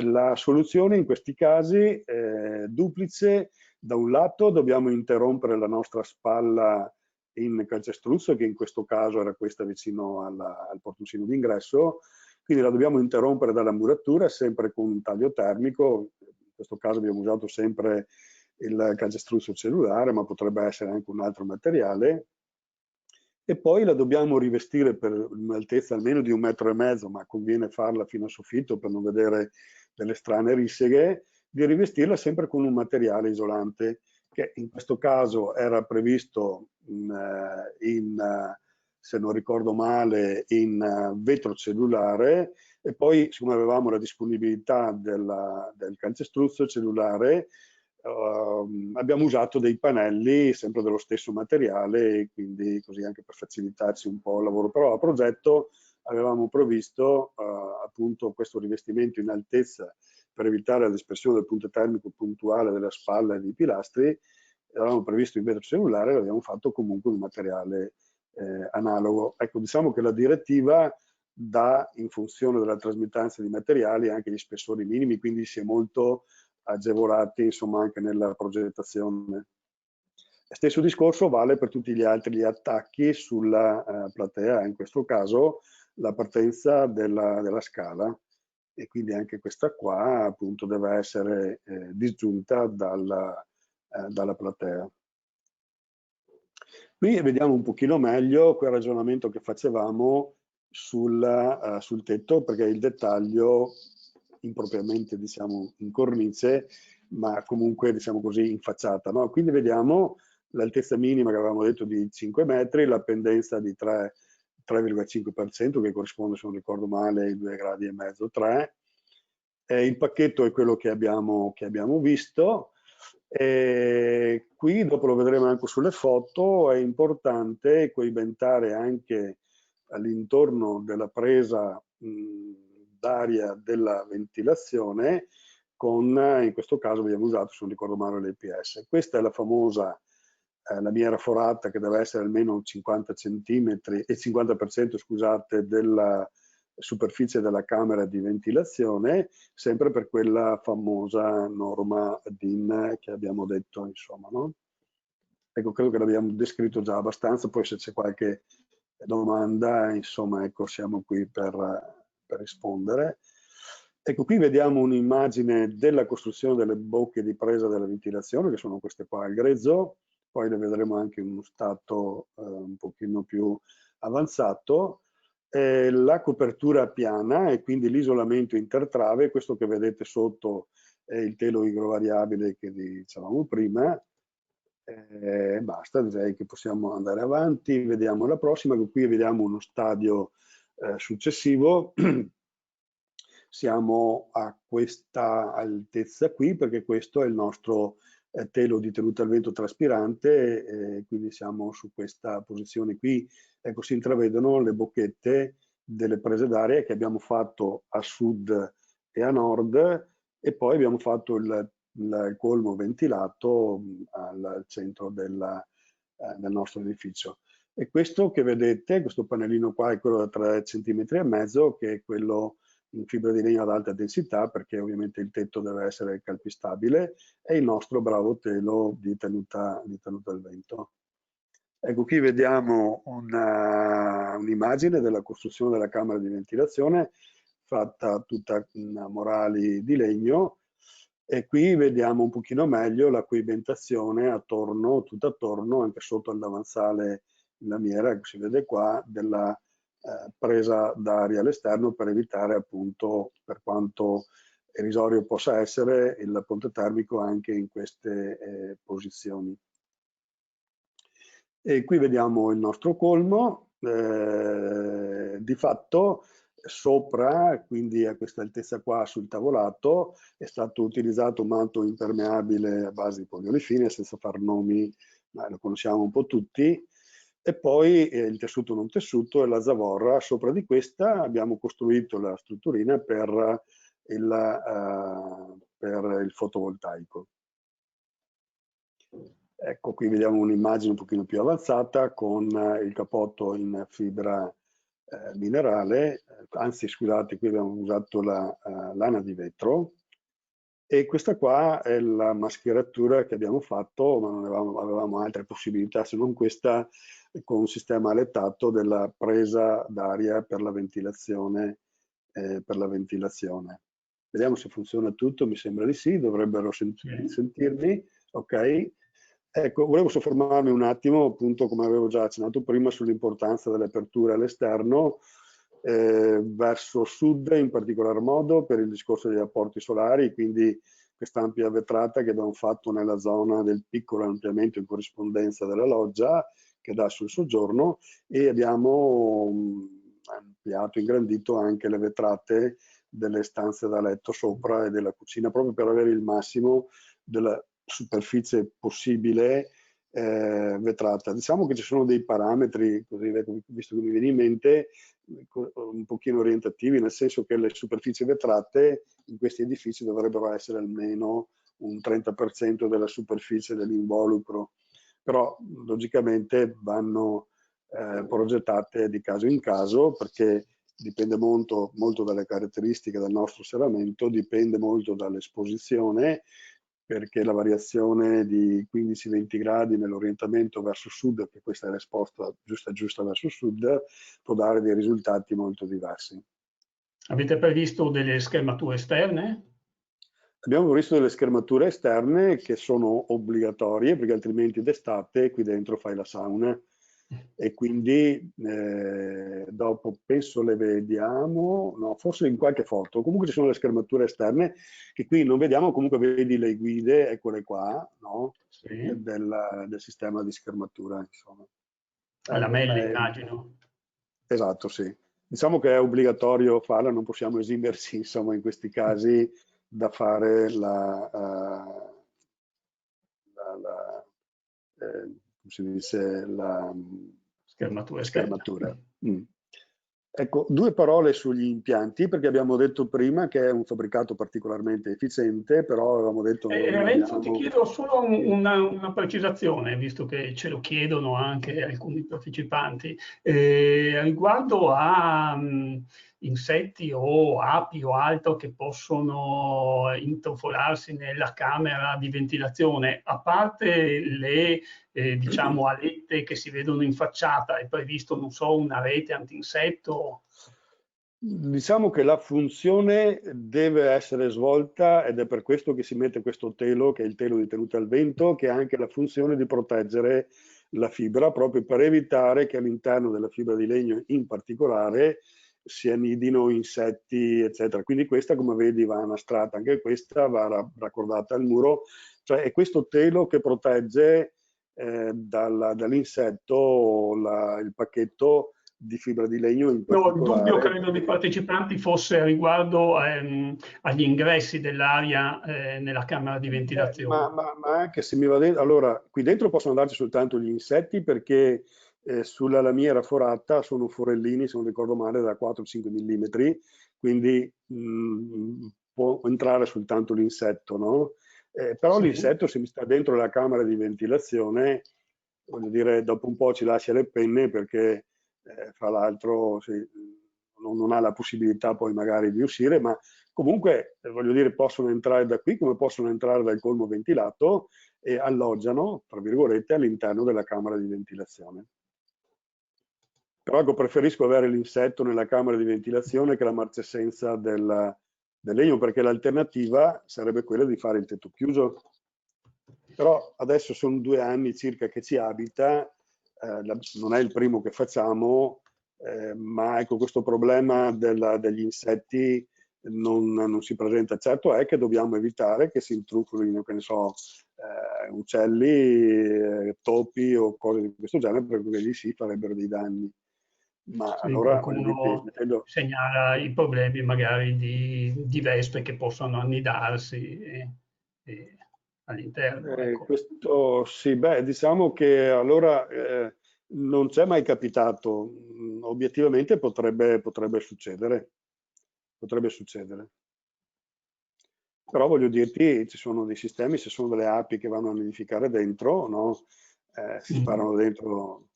La soluzione in questi casi è duplice. Da un lato dobbiamo interrompere la nostra spalla in calcestruzzo, che in questo caso era questa vicino al portoncino d'ingresso, quindi la dobbiamo interrompere dalla muratura sempre con un taglio termico. In questo caso abbiamo usato sempre il calcestruzzo cellulare, ma potrebbe essere anche un altro materiale, e poi la dobbiamo rivestire per un'altezza almeno di 1,5 metri, ma conviene farla fino a soffitto per non vedere delle strane risseghe, di rivestirla sempre con un materiale isolante, che in questo caso era previsto se non ricordo male, in vetro cellulare, e poi siccome avevamo la disponibilità del calcestruzzo cellulare, abbiamo usato dei pannelli sempre dello stesso materiale, quindi così anche per facilitarci un po' il lavoro. Però a progetto avevamo previsto appunto questo rivestimento in altezza per evitare la dispersione del punto termico puntuale della spalla e dei pilastri. Avevamo previsto in vetro cellulare e l'abbiamo fatto comunque in un materiale analogo. Ecco, diciamo che la direttiva dà, in funzione della trasmittanza di materiali, anche gli spessori minimi, quindi si è molto agevolati insomma anche nella progettazione. Stesso discorso vale per tutti gli altri attacchi sulla platea, in questo caso la partenza della scala, e quindi anche questa qua appunto deve essere disgiunta dalla platea. Qui vediamo un pochino meglio quel ragionamento che facevamo sul tetto, perché il dettaglio impropriamente diciamo in cornice ma comunque diciamo così in facciata, no? Quindi vediamo l'altezza minima che avevamo detto di 5 metri, la pendenza di 3,5% che corrisponde, se non ricordo male, ai 2,5 gradi, 3. Il pacchetto è quello che abbiamo visto. E qui, dopo lo vedremo anche sulle foto, è importante coibentare anche all'intorno della presa d'aria della ventilazione con, in questo caso abbiamo usato, se non ricordo male, l'EPS. Questa è la famosa lamiera forata che deve essere almeno 50 centimetri e 50%, scusate, della superficie della camera di ventilazione, sempre per quella famosa norma DIN che abbiamo detto, insomma, no? Ecco, credo che l'abbiamo descritto già abbastanza, poi se c'è qualche domanda, insomma, ecco, siamo qui per rispondere. Ecco, qui vediamo un'immagine della costruzione delle bocche di presa della ventilazione, che sono queste qua al grezzo, poi le vedremo anche in uno stato un pochino più avanzato. La copertura piana e quindi l'isolamento intertrave, questo che vedete sotto è il telo igrovariabile che dicevamo prima. Basta, direi che possiamo andare avanti, vediamo la prossima, qui vediamo uno stadio successivo. Siamo a questa altezza qui perché questo è il nostro telo di tenuta al vento traspirante, quindi siamo su questa posizione qui. Ecco, si intravedono le bocchette delle prese d'aria che abbiamo fatto a sud e a nord, e poi abbiamo fatto il colmo ventilato al centro del nostro edificio. E questo che vedete, questo pannellino qua, è quello da 3,5 cm, che è quello in fibra di legno ad alta densità, perché ovviamente il tetto deve essere calpistabile, è il nostro bravo telo di tenuta al vento. Ecco, qui vediamo un'immagine della costruzione della camera di ventilazione fatta tutta in morali di legno, e qui vediamo un pochino meglio la coibentazione attorno, tutto attorno, anche sotto il davanzale in lamiera, che si vede qua, della presa d'aria all'esterno, per evitare, appunto, per quanto irrisorio possa essere, il ponte termico anche in queste posizioni. E qui vediamo il nostro colmo, di fatto sopra, quindi a questa altezza qua sul tavolato, è stato utilizzato un manto impermeabile a base di poliolefine, senza far nomi, ma lo conosciamo un po' tutti, e poi il tessuto non tessuto e la zavorra. Sopra di questa abbiamo costruito la strutturina per il fotovoltaico. Ecco, qui vediamo un'immagine un pochino più avanzata con il cappotto in fibra minerale, anzi scusate, qui abbiamo usato la lana di vetro, e questa qua è la mascheratura che abbiamo fatto, ma non avevamo altre possibilità se non questa, con un sistema alettato della presa d'aria per la ventilazione. Vediamo se funziona tutto, mi sembra di sì, dovrebbero sentirmi, ok. Ecco, volevo soffermarmi un attimo, appunto, come avevo già accennato prima, sull'importanza delle aperture all'esterno, verso sud in particolar modo per il discorso degli apporti solari, quindi questa ampia vetrata che abbiamo fatto nella zona del piccolo ampliamento in corrispondenza della loggia che dà sul soggiorno, e abbiamo ampliato, ingrandito anche le vetrate delle stanze da letto sopra e della cucina, proprio per avere il massimo della superficie possibile vetrata. Diciamo che ci sono dei parametri, così, visto che mi viene in mente, un pochino orientativi, nel senso che le superfici vetrate in questi edifici dovrebbero essere almeno un 30% della superficie dell'involucro, però logicamente vanno progettate di caso in caso, perché dipende molto dalle caratteristiche del nostro serramento, dipende molto dall'esposizione, perché la variazione di 15-20 gradi nell'orientamento verso sud, che questa è la risposta giusta verso sud, può dare dei risultati molto diversi.
Avete previsto delle schermature esterne?
Abbiamo previsto delle schermature esterne che sono obbligatorie, perché altrimenti d'estate qui dentro fai la sauna. e quindi dopo penso le vediamo, no, forse in qualche foto. Comunque ci sono le schermature esterne che qui non vediamo, comunque vedi le guide, eccole qua, no?
Sì.
Del sistema di schermatura, insomma.
Alla Melli, immagino.
Esatto, sì. Diciamo che è obbligatorio farla, non possiamo esimersi, insomma, in questi casi da fare come si dice, la
Schermatura esterna.
schermatura. Ecco, due parole sugli impianti, perché abbiamo detto prima che è un fabbricato particolarmente efficiente, però avevamo detto che non
Renzo, ti
abbiamo...
chiedo solo una precisazione, visto che ce lo chiedono anche alcuni partecipanti, riguardo a insetti o api o altro che possono intrufolarsi nella camera di ventilazione, a parte le diciamo alette che si vedono in facciata, è previsto, non so, una rete antinsetto?
Diciamo che la funzione deve essere svolta ed è per questo che si mette questo telo, che è il telo di tenuta al vento, che ha anche la funzione di proteggere la fibra, proprio per evitare che all'interno della fibra di legno in particolare si annidino insetti, eccetera. Quindi questa, come vedi, va annastrata, anche questa va raccordata al muro, cioè è questo telo che protegge dall'insetto il pacchetto di fibra di legno in
No, il dubbio
particolare.
credo dei partecipanti fosse riguardo agli ingressi dell'aria nella camera di ventilazione.
Ma anche se mi va dentro, allora qui dentro possono andarci soltanto gli insetti perché sulla lamiera forata sono forellini, se non ricordo male, da 4-5 mm, quindi può entrare soltanto l'insetto, no? Però
Sì.
l'insetto se mi sta dentro la camera di ventilazione, voglio dire, dopo un po' ci lascia le penne perché fra l'altro sì, non ha la possibilità poi magari di uscire, ma comunque voglio dire possono entrare da qui come possono entrare dal colmo ventilato e alloggiano, tra virgolette, all'interno della camera di ventilazione. Però ecco, preferisco avere l'insetto nella camera di ventilazione che la marcescenza del legno, perché l'alternativa sarebbe quella di fare il tetto chiuso. Però adesso sono 2 anni circa che ci abita, non è il primo che facciamo, ma ecco questo problema degli insetti non si presenta. Certo è che dobbiamo evitare che si intrufolino, che ne so, uccelli, topi o cose di questo genere, perché lì sì farebbero dei danni. Ma
Sì,
allora, voglio dire,
qualcuno segnala i problemi magari di vespe che possono annidarsi all'interno, ecco.
questo sì, beh, diciamo che allora non c'è mai capitato. Obiettivamente potrebbe succedere. Potrebbe succedere. Però voglio dirti, ci sono dei sistemi, se sono delle api che vanno a nidificare dentro, no? Si sparano dentro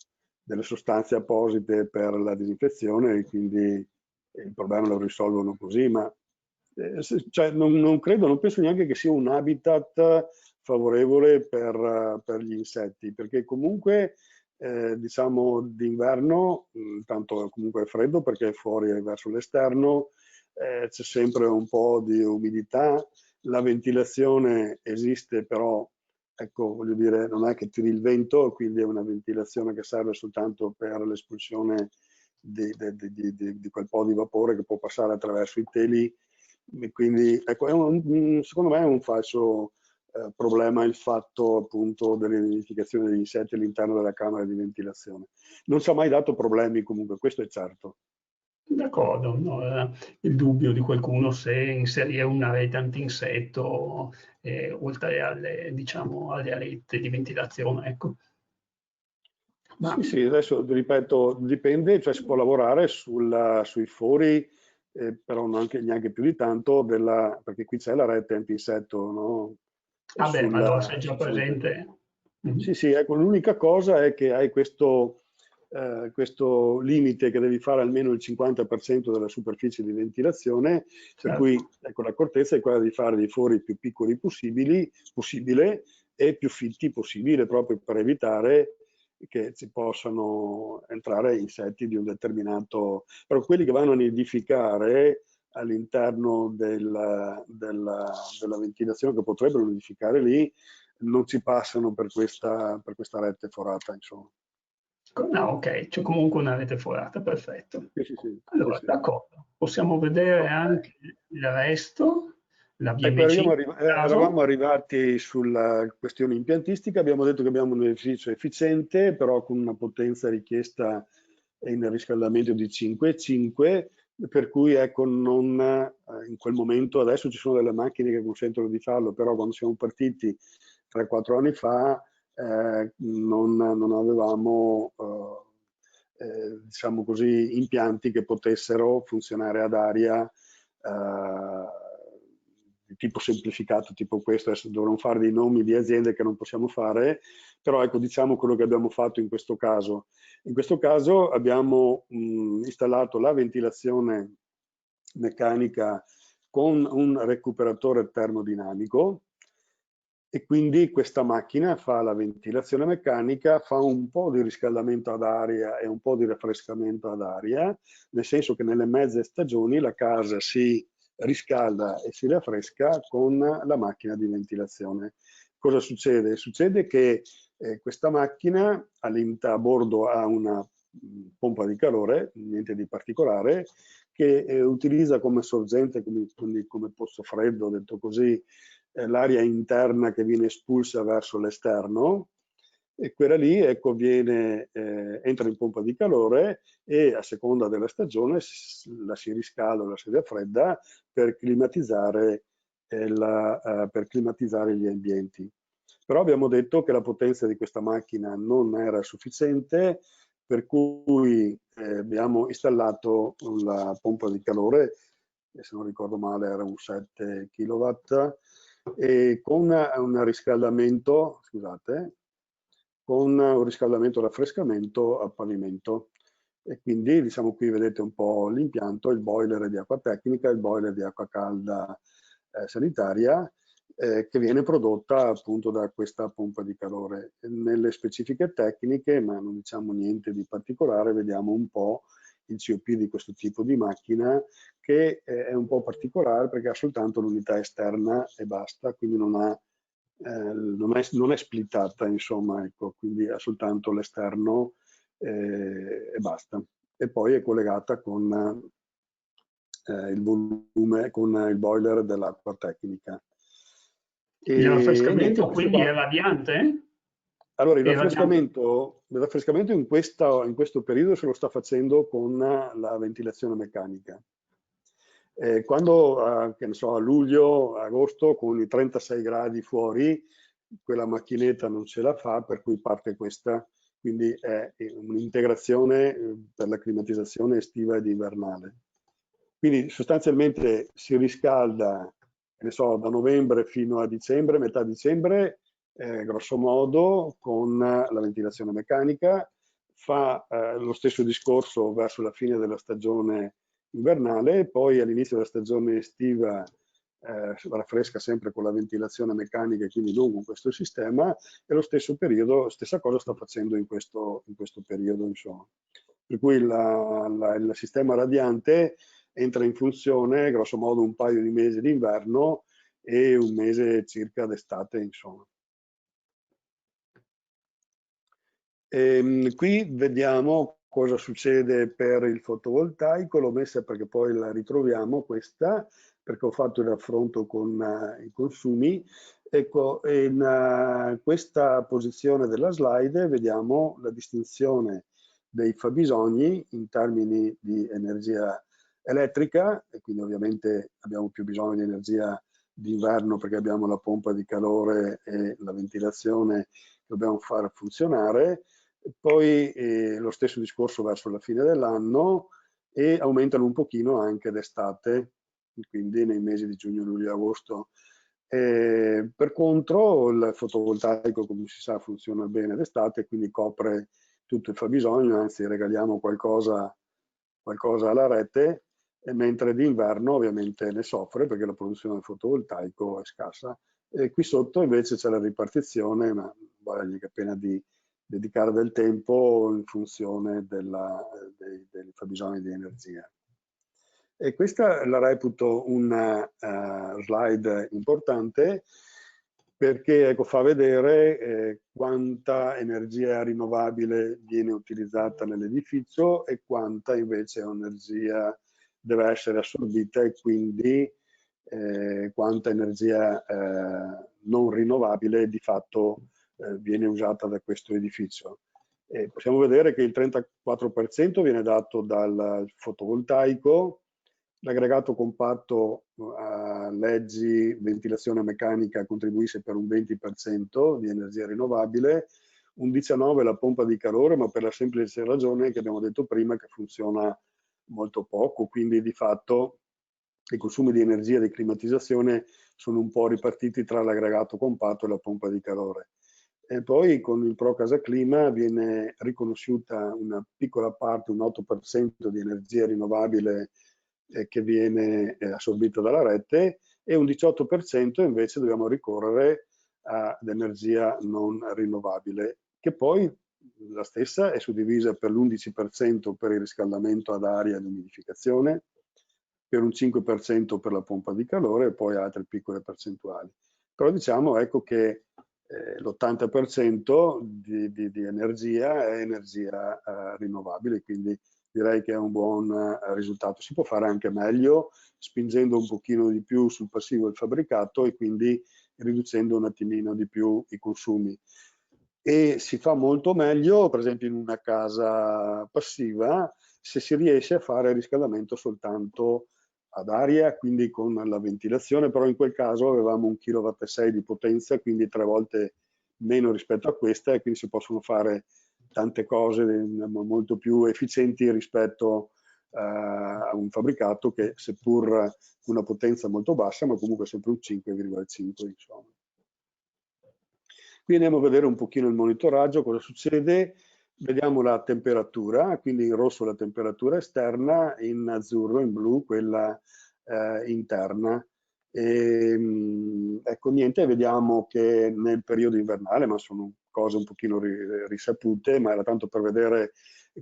delle sostanze apposite per la disinfezione e quindi il problema lo risolvono così, ma cioè, non credo, non penso neanche che sia un habitat favorevole per gli insetti, perché comunque diciamo d'inverno, tanto comunque è freddo perché è fuori e verso l'esterno, c'è sempre un po' di umidità, la ventilazione esiste però, ecco, voglio dire, non è che tiri il vento, quindi è una ventilazione che serve soltanto per l'espulsione di quel po' di vapore che può passare attraverso i teli. Quindi ecco, secondo me è un falso problema il fatto appunto dell'identificazione degli insetti all'interno della camera di ventilazione. Non ci ha mai dato problemi comunque, questo è certo.
D'accordo, no, era il dubbio di qualcuno se inserire una rete antinsetto oltre alle, diciamo, alle alette di ventilazione, ecco. Ma
Sì, sì, adesso ripeto, dipende, cioè si può lavorare sui fori, però neanche più di tanto, perché qui c'è la rete antinsetto, no?
vabbè, ma allora sei già
Sul tetto.
presente. Mhm.
Sì, sì, ecco, l'unica cosa è che hai questo limite che devi fare almeno il 50% della superficie di ventilazione, per cui
Certo.
ecco, l'accortezza è quella di fare dei fori più piccoli possibile e più fitti possibile, proprio per evitare che ci possano entrare insetti di un determinato... Però quelli che vanno a nidificare all'interno della ventilazione, che potrebbero nidificare lì, non ci passano per questa rete forata, insomma.
No, ok, c'è comunque una rete forata, perfetto.
Sì, sì, sì, sì,
Allora,
sì.
d'accordo, possiamo vedere
Ok.
anche il resto, la
Ecco,
VMC in
eravamo
caso.
arrivati sulla questione impiantistica, abbiamo detto che abbiamo un edificio efficiente, però con una potenza richiesta in riscaldamento di 5,5, per cui ecco, non, in quel momento, adesso ci sono delle macchine che consentono di farlo, però quando siamo partiti 3-4 anni fa non avevamo, diciamo così, impianti che potessero funzionare ad aria di tipo semplificato, tipo questo. Adesso dovrò fare dei nomi di aziende che non possiamo fare, però ecco, diciamo quello che abbiamo fatto in questo caso. In questo caso abbiamo installato la ventilazione meccanica con un recuperatore termodinamico e quindi questa macchina fa la ventilazione meccanica, fa un po' di riscaldamento ad aria e un po' di raffrescamento ad aria, nel senso che nelle mezze stagioni la casa si riscalda e si raffresca con la macchina di ventilazione. Cosa succede? Succede che questa macchina a bordo ha una pompa di calore, niente di particolare, che utilizza come sorgente, come pozzo freddo, detto così, l'aria interna che viene espulsa verso l'esterno, e quella lì ecco, entra in pompa di calore e a seconda della stagione la si riscalda o la si raffredda per climatizzare, per climatizzare gli ambienti. Però abbiamo detto che la potenza di questa macchina non era sufficiente, per cui abbiamo installato la pompa di calore, che se non ricordo male era un 7 kW, e con un riscaldamento, scusate, con un riscaldamento e raffrescamento a pavimento. E quindi diciamo qui vedete un po' l'impianto, il boiler è di acqua tecnica, il boiler di acqua calda sanitaria, che viene prodotta appunto da questa pompa di calore. Nelle specifiche tecniche, ma non diciamo niente di particolare, vediamo un po' il COP di questo tipo di macchina, che è un po' particolare perché ha soltanto l'unità esterna e basta, quindi non è splittata, insomma, ecco, quindi ha soltanto l'esterno e basta. E poi è collegata con il volume, con il boiler dell'acqua tecnica.
Il
E niente,
raffrescamento
questo
quindi è
qua.
radiante?
Allora,
È radiante.
il raffrescamento in questo periodo se lo sta facendo con la ventilazione meccanica. Quando, che ne so, a luglio, agosto, con i 36 gradi fuori, quella macchinetta non ce la fa, per cui parte questa. Quindi è un'integrazione per la climatizzazione estiva ed invernale. Quindi sostanzialmente si riscalda, che ne so, da novembre fino a dicembre, metà dicembre, grosso modo, con la ventilazione meccanica, fa lo stesso discorso verso la fine della stagione invernale, poi all'inizio della stagione estiva raffresca sempre con la ventilazione meccanica e quindi non con questo sistema, e lo stesso periodo, stessa cosa sta facendo in questo periodo, insomma. Per cui il sistema radiante entra in funzione grosso modo un paio di mesi d'inverno e un mese circa d'estate, insomma. Qui vediamo cosa succede per il fotovoltaico, l'ho messa perché poi la ritroviamo questa, perché ho fatto il raffronto con i consumi. Ecco, in questa posizione della slide vediamo la distinzione dei fabbisogni in termini di energia elettrica, e quindi ovviamente abbiamo più bisogno di energia d'inverno perché abbiamo la pompa di calore e la ventilazione che dobbiamo far funzionare. Poi lo stesso discorso verso la fine dell'anno, e aumentano un pochino anche d'estate, quindi nei mesi di giugno, luglio e agosto. Per contro il fotovoltaico, come si sa, funziona bene d'estate, quindi copre tutto il fabbisogno, anzi regaliamo qualcosa alla rete, mentre d'inverno ovviamente ne soffre perché la produzione del fotovoltaico è scarsa. E qui sotto invece c'è la ripartizione, ma vale la pena di dedicare del tempo in funzione dei fabbisogni di energia. E questa la reputo una slide importante perché ecco, fa vedere quanta energia rinnovabile viene utilizzata nell'edificio e quanta invece energia deve essere assorbita e quindi quanta energia non rinnovabile di fatto viene usata da questo edificio. Possiamo vedere che il 34% viene dato dal fotovoltaico, l'aggregato compatto a leggi, ventilazione meccanica contribuisce per un 20% di energia rinnovabile, un 19% la pompa di calore, ma per la semplice ragione che abbiamo detto prima che funziona molto poco, quindi di fatto i consumi di energia di climatizzazione sono un po' ripartiti tra l'aggregato compatto e la pompa di calore. E poi con il Pro Casa Clima viene riconosciuta una piccola parte, un 8% di energia rinnovabile che viene assorbita dalla rete e un 18% invece dobbiamo ricorrere ad energia non rinnovabile, che poi la stessa è suddivisa per l'11% per il riscaldamento ad aria e l'umidificazione, per un 5% per la pompa di calore e poi altre piccole percentuali. Però diciamo ecco che l'80% di energia è energia rinnovabile, quindi direi che è un buon risultato. Si può fare anche meglio, spingendo un pochino di più sul passivo e il fabbricato e quindi riducendo un attimino di più i consumi. E si fa molto meglio, per esempio in una casa passiva, se si riesce a fare riscaldamento soltanto ad aria, quindi con la ventilazione, però in quel caso avevamo 1,6 kW di potenza, quindi 3 volte meno rispetto a questa e quindi si possono fare tante cose molto più efficienti rispetto a un fabbricato che seppur una potenza molto bassa, ma comunque sempre un 5,5 insomma. Qui andiamo a vedere un pochino il monitoraggio, cosa succede. Vediamo la temperatura, quindi in rosso la temperatura esterna, in azzurro, in blu, quella interna. Ecco, niente, vediamo che nel periodo invernale, ma sono cose un pochino risapute, ma era tanto per vedere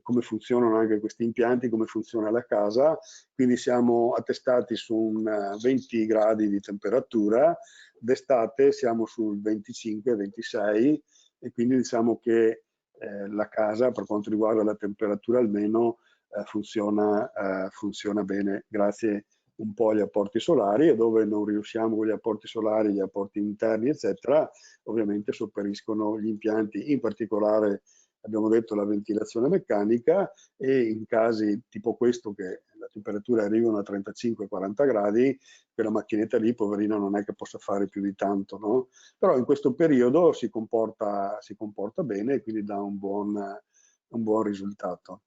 come funzionano anche questi impianti, come funziona la casa. Quindi siamo attestati su un 20 gradi di temperatura, d'estate siamo sul 25-26 e quindi diciamo che la casa per quanto riguarda la temperatura almeno funziona bene grazie un po' agli apporti solari e dove non riusciamo con gli apporti solari, gli apporti interni eccetera, ovviamente sopperiscono gli impianti, in particolare abbiamo detto la ventilazione meccanica e in casi tipo questo che la temperatura arrivano a 35-40 gradi, quella macchinetta lì poverina non è che possa fare più di tanto, no? Però in questo periodo si comporta bene e quindi dà un buon risultato.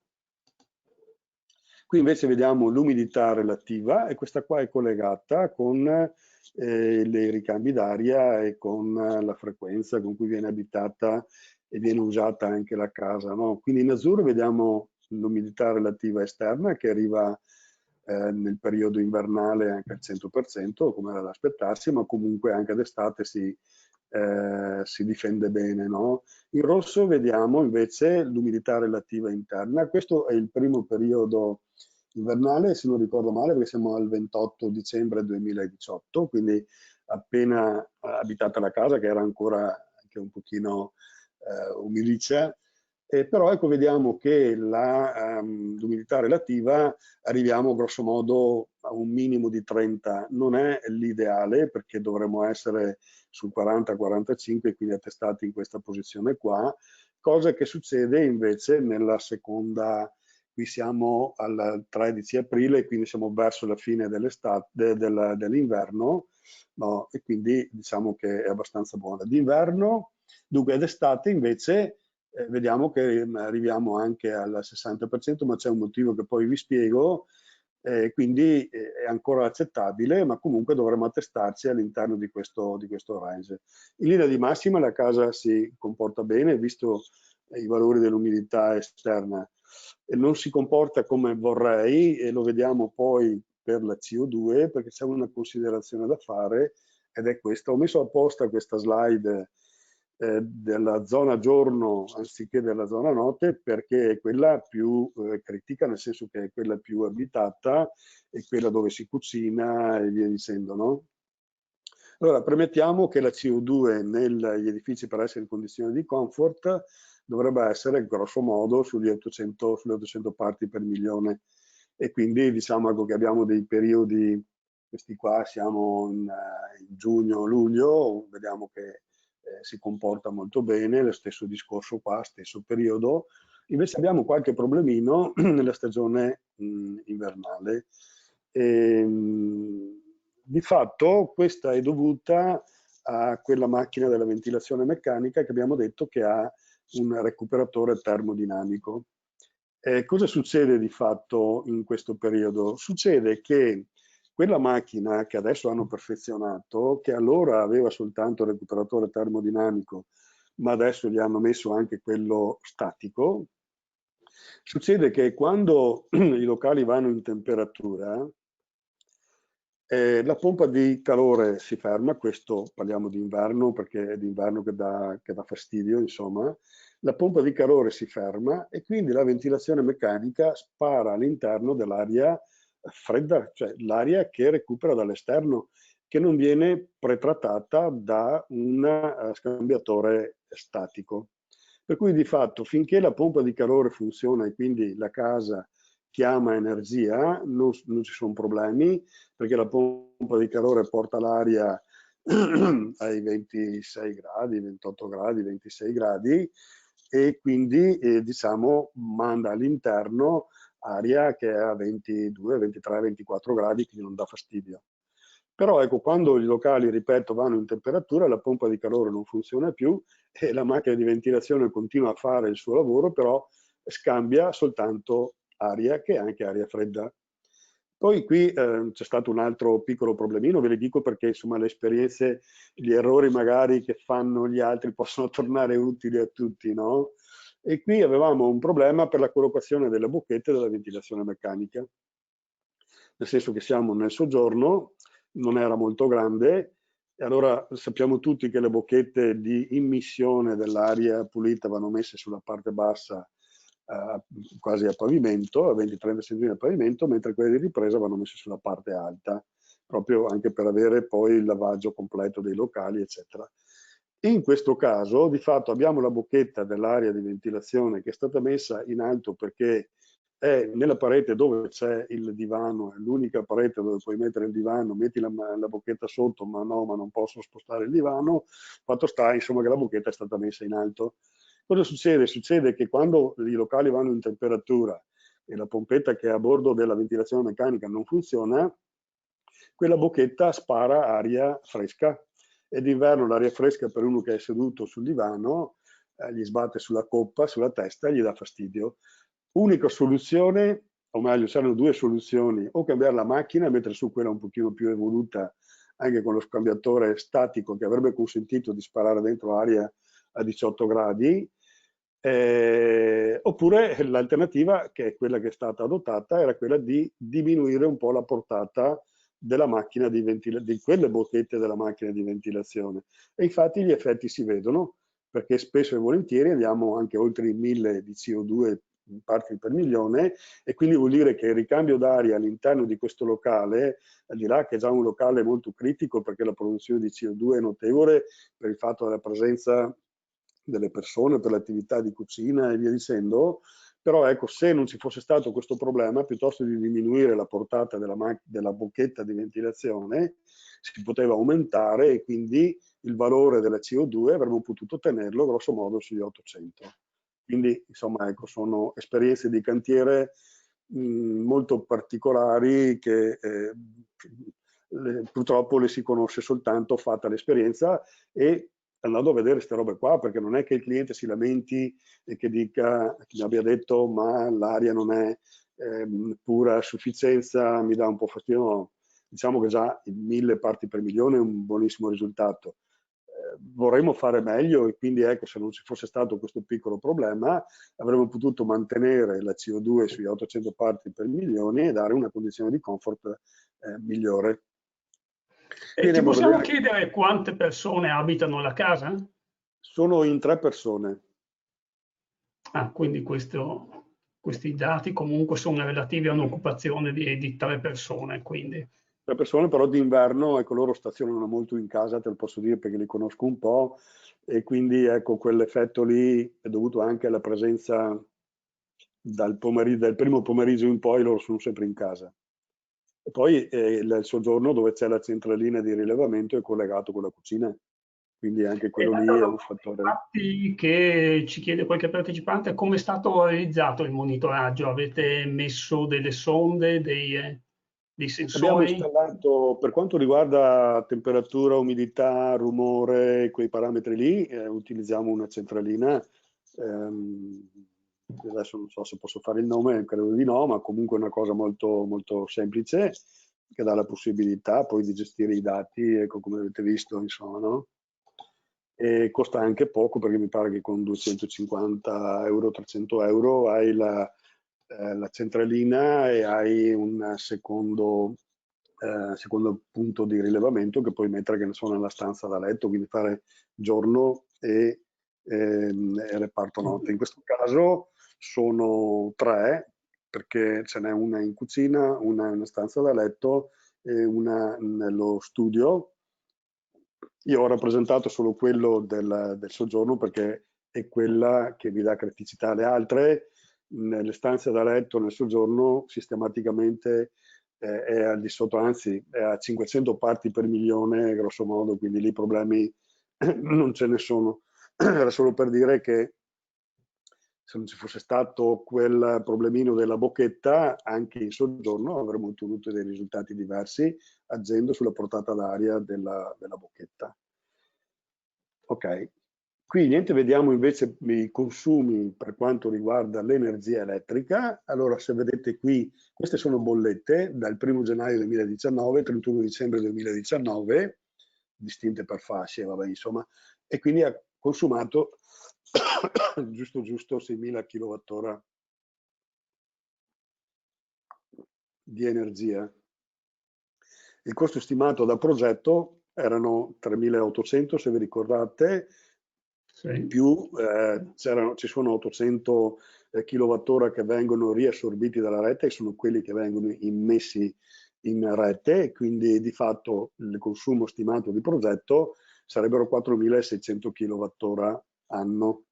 Qui invece vediamo l'umidità relativa e questa qua è collegata con i ricambi d'aria e con la frequenza con cui viene abitata e viene usata anche la casa, no? Quindi in azzurro vediamo l'umidità relativa esterna che arriva nel periodo invernale anche al 100%, come era da aspettarsi, ma comunque anche d'estate si difende bene, no? In rosso vediamo invece l'umidità relativa interna. Questo è il primo periodo invernale, se non ricordo male, perché siamo al 28 dicembre 2018, quindi appena abitata la casa, che era ancora anche un pochino umidiccia. Però ecco, vediamo che l'umidità relativa arriviamo grosso modo a un minimo di 30, non è l'ideale perché dovremmo essere sul 40-45, quindi attestati in questa posizione qua, cosa che succede invece nella seconda, qui siamo al 13 aprile, quindi siamo verso la fine dell'inverno, no? E quindi diciamo che è abbastanza buona. D'inverno, dunque d'estate invece vediamo che arriviamo anche al 60%, ma c'è un motivo che poi vi spiego, quindi è ancora accettabile, ma comunque dovremmo attestarci all'interno di questo range. In linea di massima la casa si comporta bene, visto i valori dell'umidità esterna, e non si comporta come vorrei, e lo vediamo poi per la CO2, perché c'è una considerazione da fare, ed è questa. Ho messo apposta questa slide della zona giorno anziché della zona notte perché è quella più critica, nel senso che è quella più abitata e quella dove si cucina e via dicendo, no? Allora, premettiamo che la CO2 negli edifici per essere in condizioni di comfort dovrebbe essere grosso modo sulle 800 parti per milione, e quindi diciamo ecco, che abbiamo dei periodi, questi qua siamo in giugno-luglio, vediamo che si comporta molto bene, lo stesso discorso qua, stesso periodo. Invece abbiamo qualche problemino nella stagione invernale. Di fatto questa è dovuta a quella macchina della ventilazione meccanica che abbiamo detto che ha un recuperatore termodinamico. Cosa succede di fatto in questo periodo? Succede che quella macchina che adesso hanno perfezionato, che allora aveva soltanto il recuperatore termodinamico, ma adesso gli hanno messo anche quello statico, succede che quando i locali vanno in temperatura, la pompa di calore si ferma, questo parliamo di inverno perché è d'inverno che dà fastidio, insomma. La pompa di calore si ferma e quindi la ventilazione meccanica spara all'interno dell'aria fredda, cioè l'aria che recupera dall'esterno, che non viene pretrattata da un scambiatore statico. Per cui di fatto finché la pompa di calore funziona e quindi la casa chiama energia, non ci sono problemi, perché la pompa di calore porta l'aria ai 26 gradi, 28 gradi, 26 gradi e quindi diciamo manda all'interno aria che è a 22, 23, 24 gradi, quindi non dà fastidio. Però ecco, quando i locali, ripeto, vanno in temperatura, la pompa di calore non funziona più e la macchina di ventilazione continua a fare il suo lavoro, però scambia soltanto aria, che è anche aria fredda. Poi qui c'è stato un altro piccolo problemino, ve le dico perché insomma le esperienze, gli errori magari che fanno gli altri possono tornare utili a tutti, no? E qui avevamo un problema per la collocazione delle bocchette della ventilazione meccanica, nel senso che siamo nel soggiorno, non era molto grande, e allora sappiamo tutti che le bocchette di immissione dell'aria pulita vanno messe sulla parte bassa, quasi a pavimento, a 20-30 cm a pavimento, mentre quelle di ripresa vanno messe sulla parte alta, proprio anche per avere poi il lavaggio completo dei locali, eccetera. In questo caso, di fatto, abbiamo la bocchetta dell'aria di ventilazione che è stata messa in alto perché è nella parete dove c'è il divano, è l'unica parete dove puoi mettere il divano, metti la bocchetta sotto, ma no, ma non posso spostare il divano. Fatto sta, insomma, che la bocchetta è stata messa in alto. Cosa succede? Succede che quando i locali vanno in temperatura e la pompetta che è a bordo della ventilazione meccanica non funziona, quella bocchetta spara aria fresca e d'inverno l'aria fresca per uno che è seduto sul divano gli sbatte sulla coppa, sulla testa e gli dà fastidio. Unica soluzione, o meglio, c'erano due soluzioni: o cambiare la macchina e mettere su quella un pochino più evoluta, anche con lo scambiatore statico che avrebbe consentito di sparare dentro aria a 18 gradi, oppure l'alternativa, che è quella che è stata adottata, era quella di diminuire un po' la portata della macchina di quelle bocchette della macchina di ventilazione. E infatti gli effetti si vedono, perché spesso e volentieri andiamo anche oltre i 1000 di CO2 parti per milione, e quindi vuol dire che il ricambio d'aria all'interno di questo locale, al di là che è già un locale molto critico perché la produzione di CO2 è notevole per il fatto della presenza delle persone, per l'attività di cucina e via dicendo, però ecco, se non ci fosse stato questo problema, piuttosto di diminuire la portata della bocchetta di ventilazione, si poteva aumentare e quindi il valore della CO2 avremmo potuto tenerlo grosso modo sugli 800. Quindi, insomma, ecco, sono esperienze di cantiere molto particolari che purtroppo le si conosce soltanto fatta l'esperienza e andando a vedere queste robe qua, perché non è che il cliente si lamenti e che dica, che mi abbia detto ma l'aria non è pura sufficienza, mi dà un po' fastidio. No. Diciamo che già in 1000 parti per milione è un buonissimo risultato. Vorremmo fare meglio e quindi ecco, se non ci fosse stato questo piccolo problema avremmo potuto mantenere la CO2 sugli 800 parti per milione e dare una condizione di comfort migliore.
Ti possiamo chiedere quante persone abitano la casa?
Sono in 3 persone.
Ah, quindi questi dati comunque sono relativi a un'occupazione di 3 persone, quindi.
Le persone però d'inverno, ecco, loro stazionano molto in casa, te lo posso dire perché li conosco un po', e quindi ecco, quell'effetto lì è dovuto anche alla presenza dal primo pomeriggio in poi, loro sono sempre in casa. E poi il soggiorno dove c'è la centralina di rilevamento è collegato con la cucina, quindi anche quello
L'altra
lì è un
domanda,
fattore.
infatti, che ci chiede qualche partecipante, come è stato realizzato il monitoraggio? Avete messo delle sonde, dei
Abbiamo
sensori?
installato, per quanto riguarda temperatura, umidità, rumore, quei parametri lì, utilizziamo una centralina, adesso non so se posso fare il nome, credo di no, ma comunque è una cosa molto, molto semplice che dà la possibilità poi di gestire i dati, ecco, come avete visto, insomma, no? E costa anche poco perché mi pare che con 250 euro, 300 euro hai la centralina e hai un secondo punto di rilevamento che puoi mettere, che ne so, nella stanza da letto, quindi fare giorno e reparto notte. In questo caso sono tre, perché ce n'è una in cucina, una in una stanza da letto e una nello studio. Io ho rappresentato solo quello del soggiorno perché è quella che vi dà criticità. Le altre, nelle stanze da letto, nel soggiorno, sistematicamente è al di sotto, anzi è a 500 parti per milione, grosso modo, quindi lì problemi non ce ne sono. Era solo per dire che se non ci fosse stato quel problemino della bocchetta, anche in soggiorno avremmo ottenuto dei risultati diversi agendo sulla portata d'aria della bocchetta. Ok, qui niente, vediamo invece i consumi per quanto riguarda l'energia elettrica. Allora, se vedete qui, queste sono bollette dal 1 gennaio 2019 al 31 dicembre 2019, distinte per fasce, vabbè, insomma, e quindi ha consumato giusto 6.000 kWh di energia. Il costo stimato da progetto erano 3.800, se vi ricordate,
Sì.
più ci sono 800 kWh che vengono riassorbiti dalla rete, che sono quelli che vengono immessi in rete, quindi di fatto il consumo stimato di progetto sarebbero 4.600 kWh anno.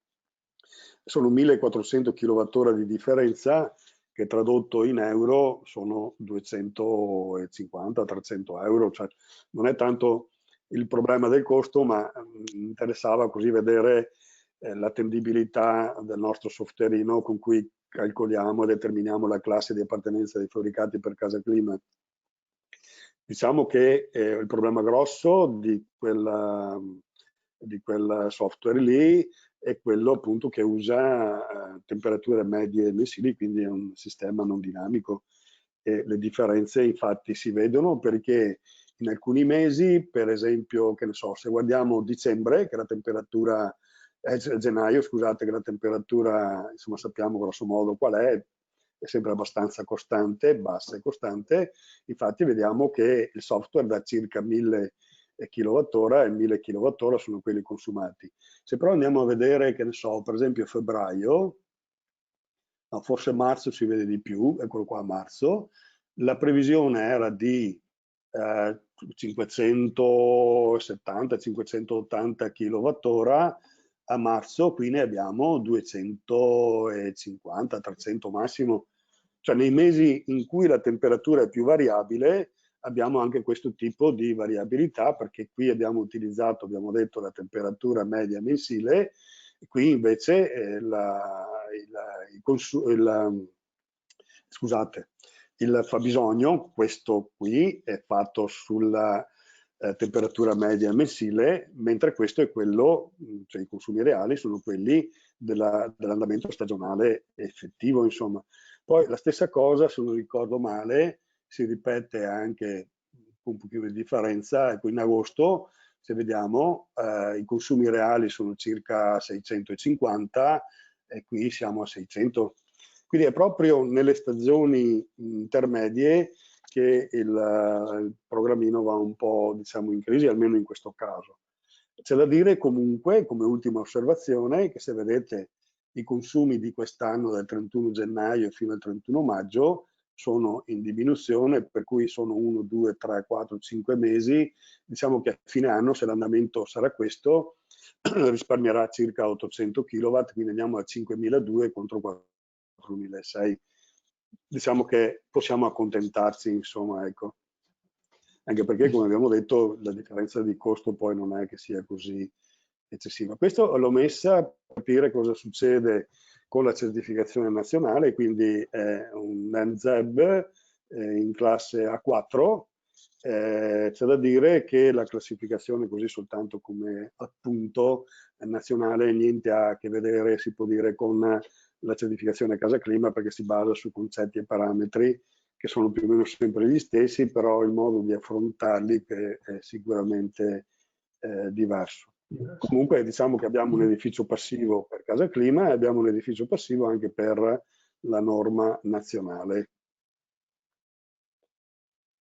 Sono 1.400 kWh di differenza che tradotto in euro sono 250-300 euro, cioè non è tanto il problema del costo, ma mi interessava così vedere l'attendibilità del nostro softwareino con cui calcoliamo e determiniamo la classe di appartenenza dei fabbricati per casa clima. Diciamo che il problema grosso di quel software lì è quello appunto che usa temperature medie mensili, quindi è un sistema non dinamico. E le differenze infatti si vedono perché in alcuni mesi, per esempio, che ne so, se guardiamo dicembre, che la temperatura, gennaio, scusate, che la temperatura, insomma, sappiamo grosso modo qual è sempre abbastanza costante, bassa e costante, infatti vediamo che il software da circa 1.000 kWh e 1.000 kWh sono quelli consumati. Se però andiamo a vedere, che ne so, per esempio febbraio, no, forse marzo si vede di più, eccolo qua marzo, la previsione era di 570-580 kWh, a marzo qui ne abbiamo 250-300 massimo. Cioè nei mesi in cui la temperatura è più variabile abbiamo anche questo tipo di variabilità, perché qui abbiamo utilizzato, abbiamo detto, la temperatura media mensile, e qui invece il fabbisogno, questo qui, è fatto sulla temperatura media mensile, mentre questo è quello, cioè i consumi reali sono quelli dell'andamento stagionale effettivo, insomma. Poi la stessa cosa, se non ricordo male, si ripete anche con un pochino di differenza, ecco, in agosto, se vediamo, i consumi reali sono circa 650 e qui siamo a 600. Quindi è proprio nelle stagioni intermedie che il programmino va un po', diciamo, in crisi, almeno in questo caso. C'è da dire comunque, come ultima osservazione, che se vedete i consumi di quest'anno dal 31 gennaio fino al 31 maggio sono in diminuzione, per cui sono 1, 2, 3, 4, 5 mesi. Diciamo che a fine anno, se l'andamento sarà questo, risparmierà circa 800 kW, quindi andiamo a 5.200 contro 4.600. Diciamo che possiamo accontentarci, insomma, ecco. Anche perché, come abbiamo detto, la differenza di costo poi non è che sia così eccessiva. Questo l'ho messa per capire cosa succede con la certificazione nazionale, quindi è un NZEB in classe A4. C'è da dire che la classificazione, così soltanto come appunto nazionale, niente ha a che vedere, si può dire, con la certificazione Casa Clima, perché si basa su concetti e parametri che sono più o meno sempre gli stessi, però il modo di affrontarli che è sicuramente diverso. Comunque diciamo che abbiamo un edificio passivo per Casa Clima e abbiamo un edificio passivo anche per la norma nazionale.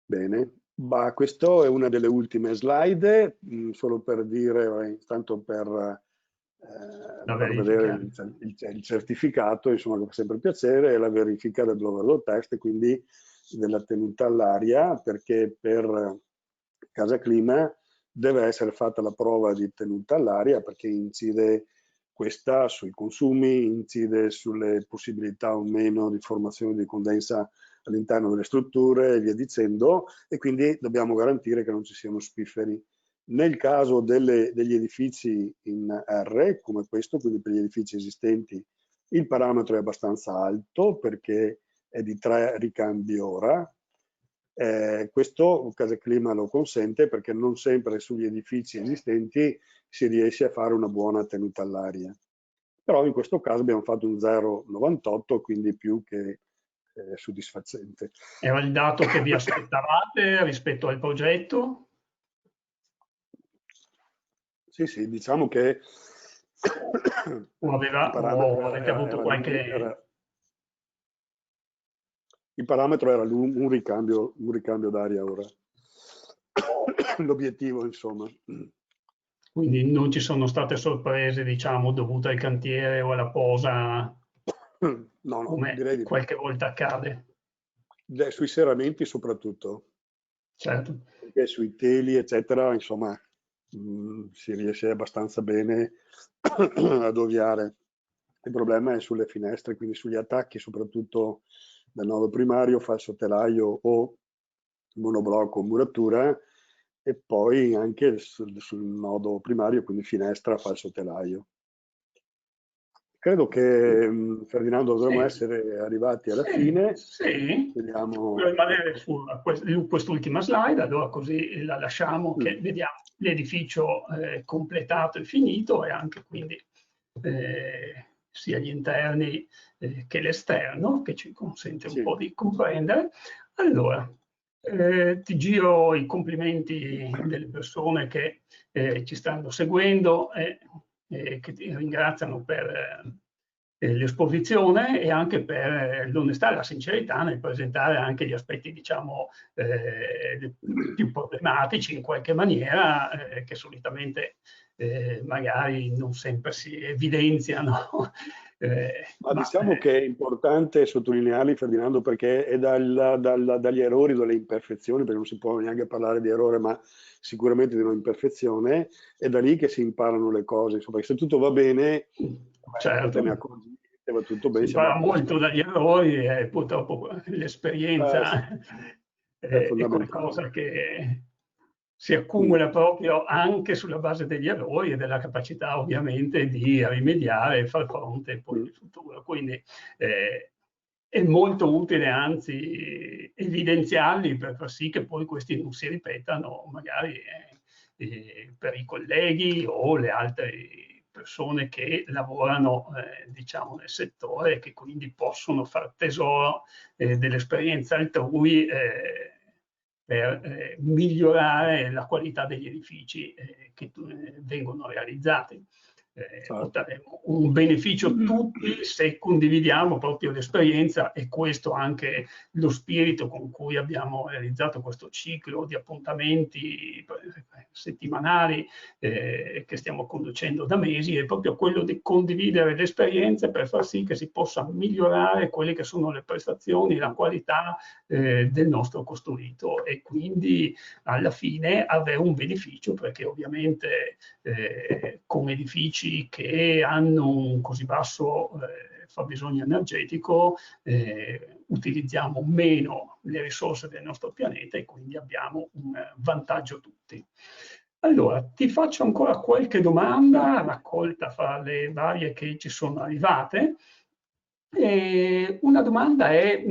Bene, questa è una delle ultime slide, solo per dire, intanto per vedere il certificato, insomma, che fa sempre piacere, è la verifica del overload test, quindi della tenuta all'aria, perché per Casa Clima deve essere fatta la prova di tenuta all'aria, perché incide questa sui consumi, incide sulle possibilità o meno di formazione di condensa all'interno delle strutture e via dicendo, e quindi dobbiamo garantire che non ci siano spifferi. Nel caso degli edifici in R, come questo, quindi per gli edifici esistenti, il parametro è abbastanza alto perché è di 3 ricambi ora. Questo Casa Clima lo consente perché non sempre sugli edifici esistenti si riesce a fare una buona tenuta all'aria. Però in questo caso abbiamo fatto un 0,98, quindi più che soddisfacente.
Era il dato che vi aspettavate rispetto al progetto?
Sì, diciamo che
o avete avuto qualche...
Il parametro era un ricambio d'aria ora. L'obiettivo, insomma.
Quindi non ci sono state sorprese, diciamo, dovute al cantiere o alla posa,
No,
come
direi di
qualche volta accade?
Sui serramenti soprattutto.
Certo.
Perché sui teli, eccetera, insomma, si riesce abbastanza bene ad ovviare. Il problema è sulle finestre, quindi sugli attacchi, soprattutto del nodo primario, falso telaio o monoblocco o muratura, e poi anche sul nodo primario, quindi finestra, falso telaio. Credo che Ferdinando dovremmo essere arrivati alla fine.
Sì,
Vediamo.
voglio rimanere su quest'ultima slide, allora così la lasciamo, che vediamo l'edificio completato e finito, e anche quindi sia gli interni che l'esterno, che ci consente un po' di comprendere. Allora, ti giro i complimenti delle persone che ci stanno seguendo e che ti ringraziano per l'esposizione e anche per l'onestà e la sincerità nel presentare anche gli aspetti, diciamo, più problematici in qualche maniera, che solitamente magari non sempre si evidenziano.
Ma diciamo che è importante sottolinearli, Ferdinando, perché è dagli errori, dalle imperfezioni, perché non si può neanche parlare di errore, ma sicuramente di un'imperfezione, è da lì che si imparano le cose. Insomma, se tutto va bene,
certo,
te ne accorgi, va tutto bene.
si impara molto dagli errori e purtroppo l'esperienza
è
è qualcosa che si accumula proprio anche sulla base degli errori e della capacità ovviamente di rimediare e far fronte poi nel futuro. Quindi è molto utile, anzi, evidenziarli per far sì che poi questi non si ripetano magari per i colleghi o le altre persone che lavorano diciamo nel settore e che quindi possono far tesoro dell'esperienza altrui per migliorare la qualità degli edifici che vengono realizzati. otterremo un beneficio tutti se condividiamo proprio l'esperienza, e questo anche lo spirito con cui abbiamo realizzato questo ciclo di appuntamenti settimanali che stiamo conducendo da mesi, è proprio quello di condividere le esperienze per far sì che si possa migliorare quelle che sono le prestazioni e la qualità del nostro costruito, e quindi alla fine avere un beneficio, perché ovviamente con edifici che hanno un così basso fabbisogno energetico utilizziamo meno le risorse del nostro pianeta, e quindi abbiamo un vantaggio tutti. Allora, ti faccio ancora qualche domanda raccolta fra le varie che ci sono arrivate. Una domanda è: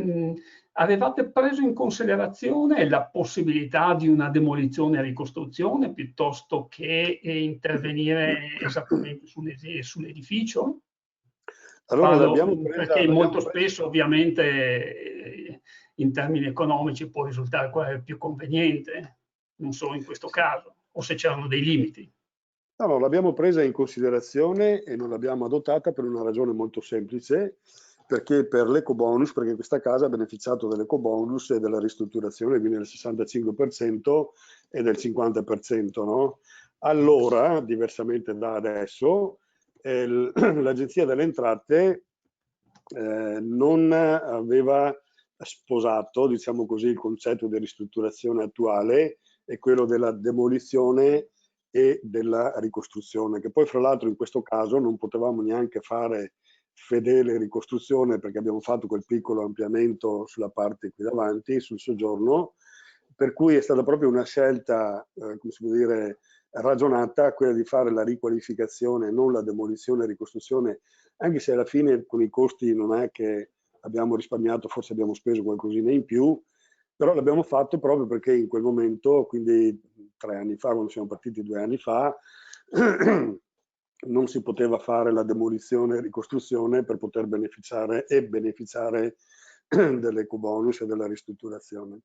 avevate preso in considerazione la possibilità di una demolizione e ricostruzione piuttosto che intervenire esattamente sull'edificio?
Allora l'abbiamo presa,
Perché molto spesso ovviamente in termini economici può risultare più conveniente, non solo in questo caso, o se c'erano dei limiti.
No, l'abbiamo presa in considerazione e non l'abbiamo adottata per una ragione molto semplice, perché per l'ecobonus, perché questa casa ha beneficiato dell'ecobonus e della ristrutturazione, quindi del 65% e del 50%, no? Allora, diversamente da adesso, l'Agenzia delle Entrate non aveva sposato, diciamo così, il concetto di ristrutturazione attuale e quello della demolizione e della ricostruzione, che poi fra l'altro in questo caso non potevamo neanche fare fedele ricostruzione, perché abbiamo fatto quel piccolo ampliamento sulla parte qui davanti, sul soggiorno, per cui è stata proprio una scelta, come si può dire, ragionata, quella di fare la riqualificazione, non la demolizione e ricostruzione, anche se alla fine con i costi non è che abbiamo risparmiato, forse abbiamo speso qualcosina in più, però l'abbiamo fatto proprio perché in quel momento, quindi 3 anni fa, quando siamo partiti 2 anni fa, non si poteva fare la demolizione e ricostruzione per poter beneficiare dell'ecobonus e della ristrutturazione.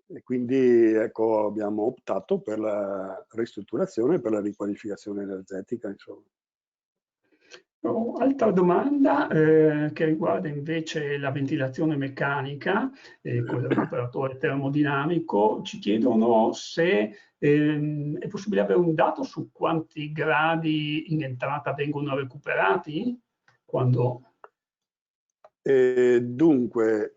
E quindi ecco, abbiamo optato per la ristrutturazione e per la riqualificazione energetica, insomma.
Altra domanda che riguarda invece la ventilazione meccanica con il recuperatore termodinamico. Ci chiedono se è possibile avere un dato su quanti gradi in entrata vengono recuperati quando...
Dunque,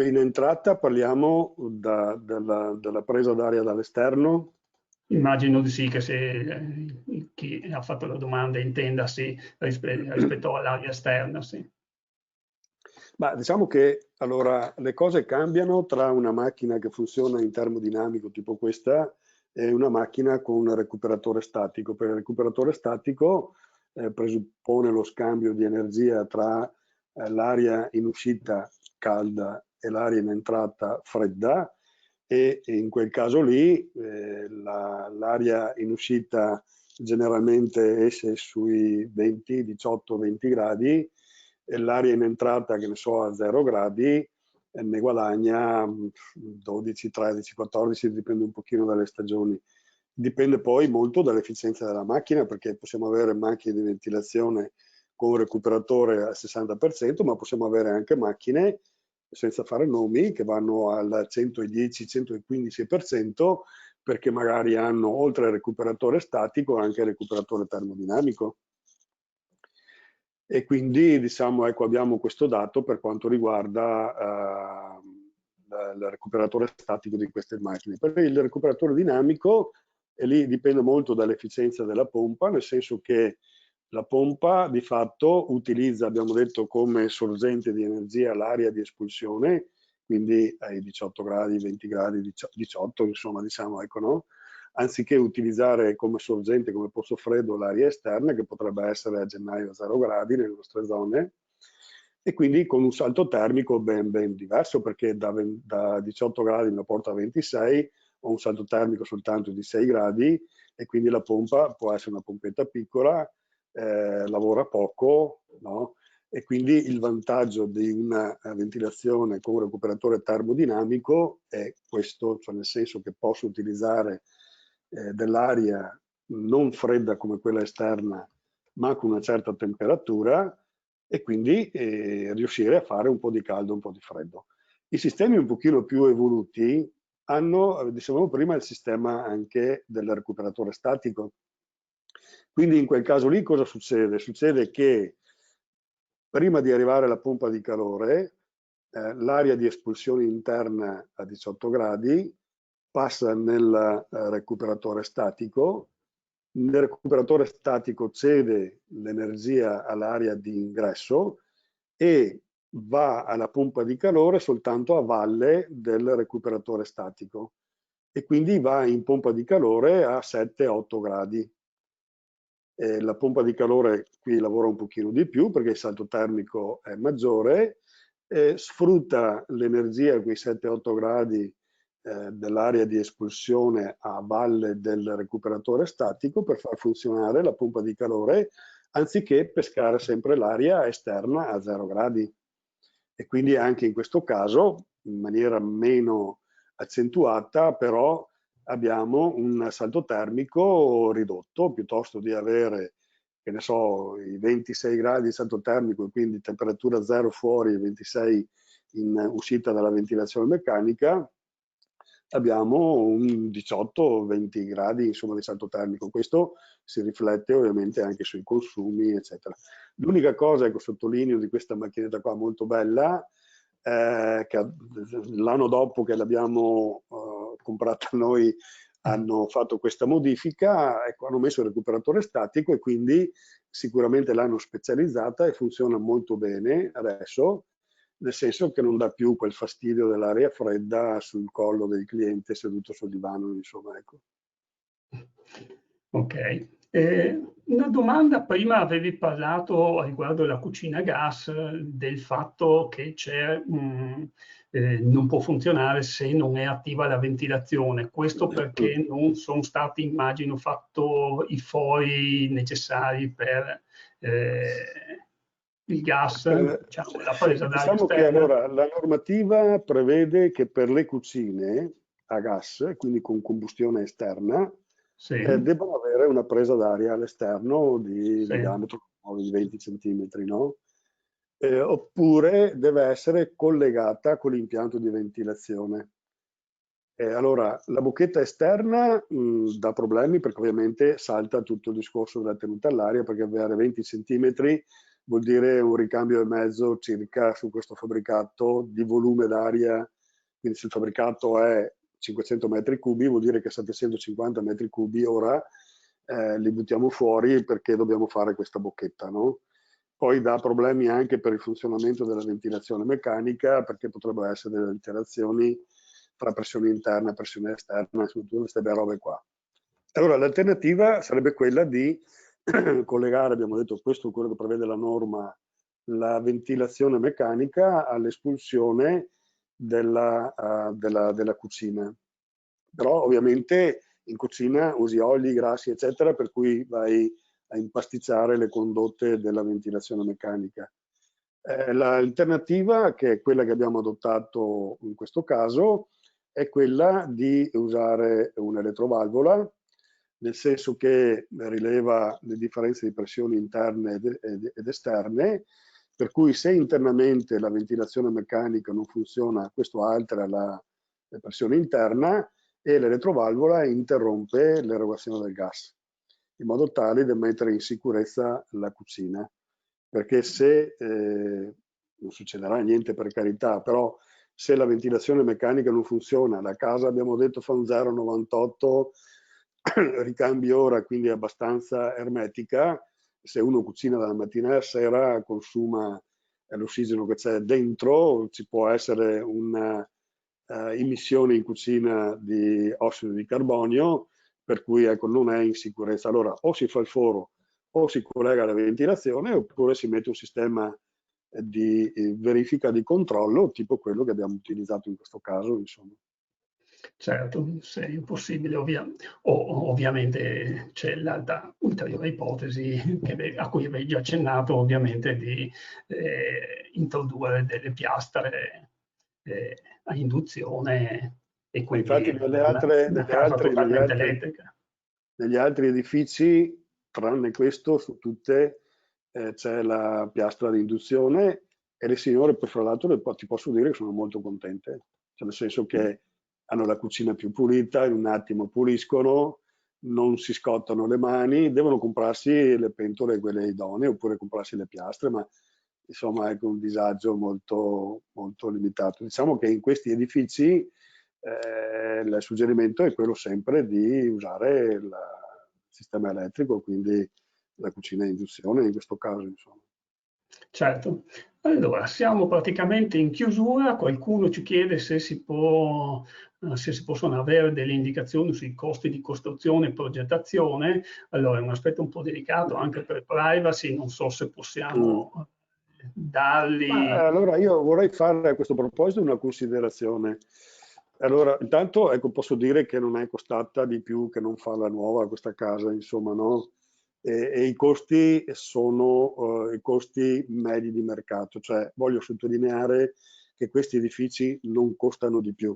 in entrata parliamo della presa d'aria dall'esterno.
Immagino di sì, che se chi ha fatto la domanda intenda sì, rispetto all'aria esterna, sì.
Ma diciamo che allora le cose cambiano tra una macchina che funziona in termodinamico tipo questa e una macchina con un recuperatore statico. Per il recuperatore statico presuppone lo scambio di energia tra l'aria in uscita calda e l'aria in entrata fredda, e in quel caso lì l'aria in uscita generalmente esce sui 20, 18, 20 gradi, e l'aria in entrata, che ne so, a 0 gradi, ne guadagna 12, 13, 14, dipende un pochino dalle stagioni. Dipende poi molto dall'efficienza della macchina, perché possiamo avere macchine di ventilazione con recuperatore al 60%, ma possiamo avere anche macchine, senza fare nomi, che vanno al 110-115%, perché magari hanno oltre al recuperatore statico anche il recuperatore termodinamico. E quindi diciamo, ecco, abbiamo questo dato per quanto riguarda il recuperatore statico di queste macchine. Per il recuperatore dinamico, e lì dipende molto dall'efficienza della pompa, nel senso che la pompa di fatto utilizza, abbiamo detto, come sorgente di energia l'aria di espulsione, quindi ai 18 gradi, 20 gradi, 18, insomma, diciamo, ecco, no? Anziché utilizzare come sorgente, come pozzo freddo, l'aria esterna, che potrebbe essere a gennaio a 0 gradi nelle nostre zone, e quindi con un salto termico ben diverso, perché da 18 gradi la porta a 26, ho un salto termico soltanto di 6 gradi, e quindi la pompa può essere una pompetta piccola, lavora poco, no? E quindi il vantaggio di una ventilazione con un recuperatore termodinamico è questo, cioè nel senso che posso utilizzare dell'aria non fredda come quella esterna, ma con una certa temperatura, e quindi riuscire a fare un po' di caldo, un po' di freddo. I sistemi un pochino più evoluti hanno, dicevamo prima, il sistema anche del recuperatore statico. Quindi in quel caso lì cosa succede? Succede che prima di arrivare alla pompa di calore, l'aria di espulsione interna a 18 gradi passa nel recuperatore statico. Nel recuperatore statico cede l'energia all'aria di ingresso e va alla pompa di calore soltanto a valle del recuperatore statico, e quindi va in pompa di calore a 7-8 gradi. La pompa di calore qui lavora un pochino di più perché il salto termico è maggiore, sfrutta l'energia, quei 7-8 gradi dell'area di espulsione a valle del recuperatore statico, per far funzionare la pompa di calore, anziché pescare sempre l'aria esterna a 0 gradi. E quindi anche in questo caso, in maniera meno accentuata, però abbiamo un salto termico ridotto, piuttosto di avere, che ne so, i 26 gradi di salto termico e quindi temperatura 0 fuori e 26 in uscita dalla ventilazione meccanica, abbiamo un 18-20 gradi insomma di salto termico. Questo si riflette ovviamente anche sui consumi, eccetera. L'unica cosa, ecco, sottolineo, di questa macchinetta qua molto bella, che l'anno dopo che l'abbiamo comprata noi hanno fatto questa modifica, ecco, hanno messo il recuperatore statico e quindi sicuramente l'hanno specializzata e funziona molto bene adesso, nel senso che non dà più quel fastidio dell'aria fredda sul collo del cliente seduto sul divano, insomma, ecco.
Ok. Una domanda: prima avevi parlato riguardo alla cucina a gas del fatto che non può funzionare se non è attiva la ventilazione. Questo perché non sono stati, immagino, fatto i fori necessari per il gas, diciamo, la presa d'aria
Diciamo che
esterna.
allora la normativa prevede che per le cucine a gas, quindi con combustione esterna,
Sì,
debbano avere una presa d'aria all'esterno di
sì.
diametro di 20 centimetri, no? Oppure deve essere collegata con l'impianto di ventilazione. Allora, la bocchetta esterna dà problemi perché ovviamente salta tutto il discorso della tenuta all'aria, perché avere 20 centimetri vuol dire un ricambio e mezzo circa su questo fabbricato di volume d'aria. Quindi se il fabbricato è 500 metri cubi, vuol dire che 750 metri cubi ora li buttiamo fuori perché dobbiamo fare questa bocchetta, no? Poi dà problemi anche per il funzionamento della ventilazione meccanica, perché potrebbero essere delle alterazioni tra pressione interna e pressione esterna, su tutte queste robe qua. Allora l'alternativa sarebbe quella di collegare, abbiamo detto, questo è quello che prevede la norma, la ventilazione meccanica all'espulsione della cucina. Però ovviamente in cucina usi oli, grassi, eccetera, per cui vai a impasticciare le condotte della ventilazione meccanica. L'alternativa, che è quella che abbiamo adottato in questo caso, è quella di usare un'elettrovalvola, nel senso che rileva le differenze di pressioni interne ed esterne, per cui se internamente la ventilazione meccanica non funziona, questo altera la pressione interna e l'elettrovalvola interrompe l'erogazione del gas, in modo tale da mettere in sicurezza la cucina. Perché se, non succederà niente per carità, però se la ventilazione meccanica non funziona, la casa abbiamo detto fa un 0,98 ricambio ora, quindi abbastanza ermetica, se uno cucina dalla mattina alla sera consuma l'ossigeno che c'è dentro, ci può essere una emissione in cucina di ossido di carbonio, per cui ecco, non è in sicurezza. Allora o si fa il foro o si collega alla ventilazione, oppure si mette un sistema di verifica di controllo, tipo quello che abbiamo utilizzato in questo caso, insomma.
Certo, se è impossibile, ovviamente c'è l'altra ulteriore ipotesi a cui avevi già accennato, ovviamente, di introdurre delle piastre a induzione e
Infatti
quindi una casa totalmente elettrica.
Negli altri edifici, tranne questo, su tutte c'è la piastra di induzione e le signore poi fra l'altro ti posso dire che sono molto contente, cioè nel senso che hanno la cucina più pulita, in un attimo puliscono, non si scottano le mani, devono comprarsi le pentole quelle idonee oppure comprarsi le piastre, ma insomma è un disagio molto, molto limitato. Diciamo che in questi edifici il suggerimento è quello sempre di usare il sistema elettrico, quindi la cucina a induzione in questo caso, insomma.
Certo. Allora, siamo praticamente in chiusura. Qualcuno ci chiede se si possono avere delle indicazioni sui costi di costruzione e progettazione. Allora, è un aspetto un po' delicato anche per privacy, non so se possiamo darli.
Allora io vorrei fare a questo proposito una considerazione. Allora, intanto ecco, posso dire che non è costata di più che non farla nuova questa casa, insomma, no? E i costi sono i costi medi di mercato, cioè voglio sottolineare che questi edifici non costano di più.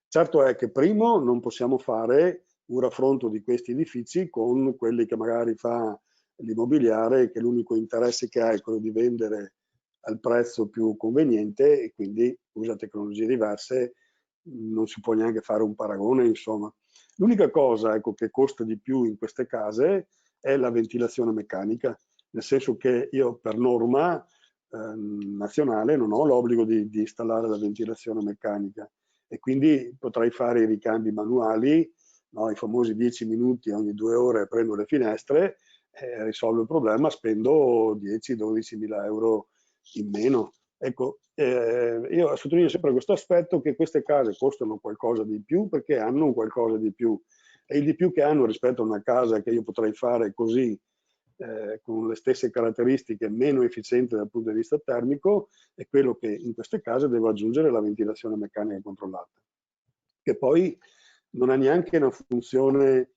Certo è che primo non possiamo fare un raffronto di questi edifici con quelli che magari fa l'immobiliare, che l'unico interesse che ha è quello di vendere al prezzo più conveniente e quindi usa tecnologie diverse, non si può neanche fare un paragone, insomma. L'unica cosa, ecco, che costa di più in queste case è la ventilazione meccanica, nel senso che io per norma nazionale non ho l'obbligo di installare la ventilazione meccanica e quindi potrei fare i ricambi manuali, no? I famosi 10 minuti ogni 2 ore prendo le finestre, risolvo il problema, spendo 10-12 mila euro in meno. Ecco, io sottolineo sempre questo aspetto che queste case costano qualcosa di più perché hanno un qualcosa di più e il di più che hanno rispetto a una casa che io potrei fare così con le stesse caratteristiche meno efficiente dal punto di vista termico è quello che in queste case devo aggiungere la ventilazione meccanica controllata, che poi non ha neanche una funzione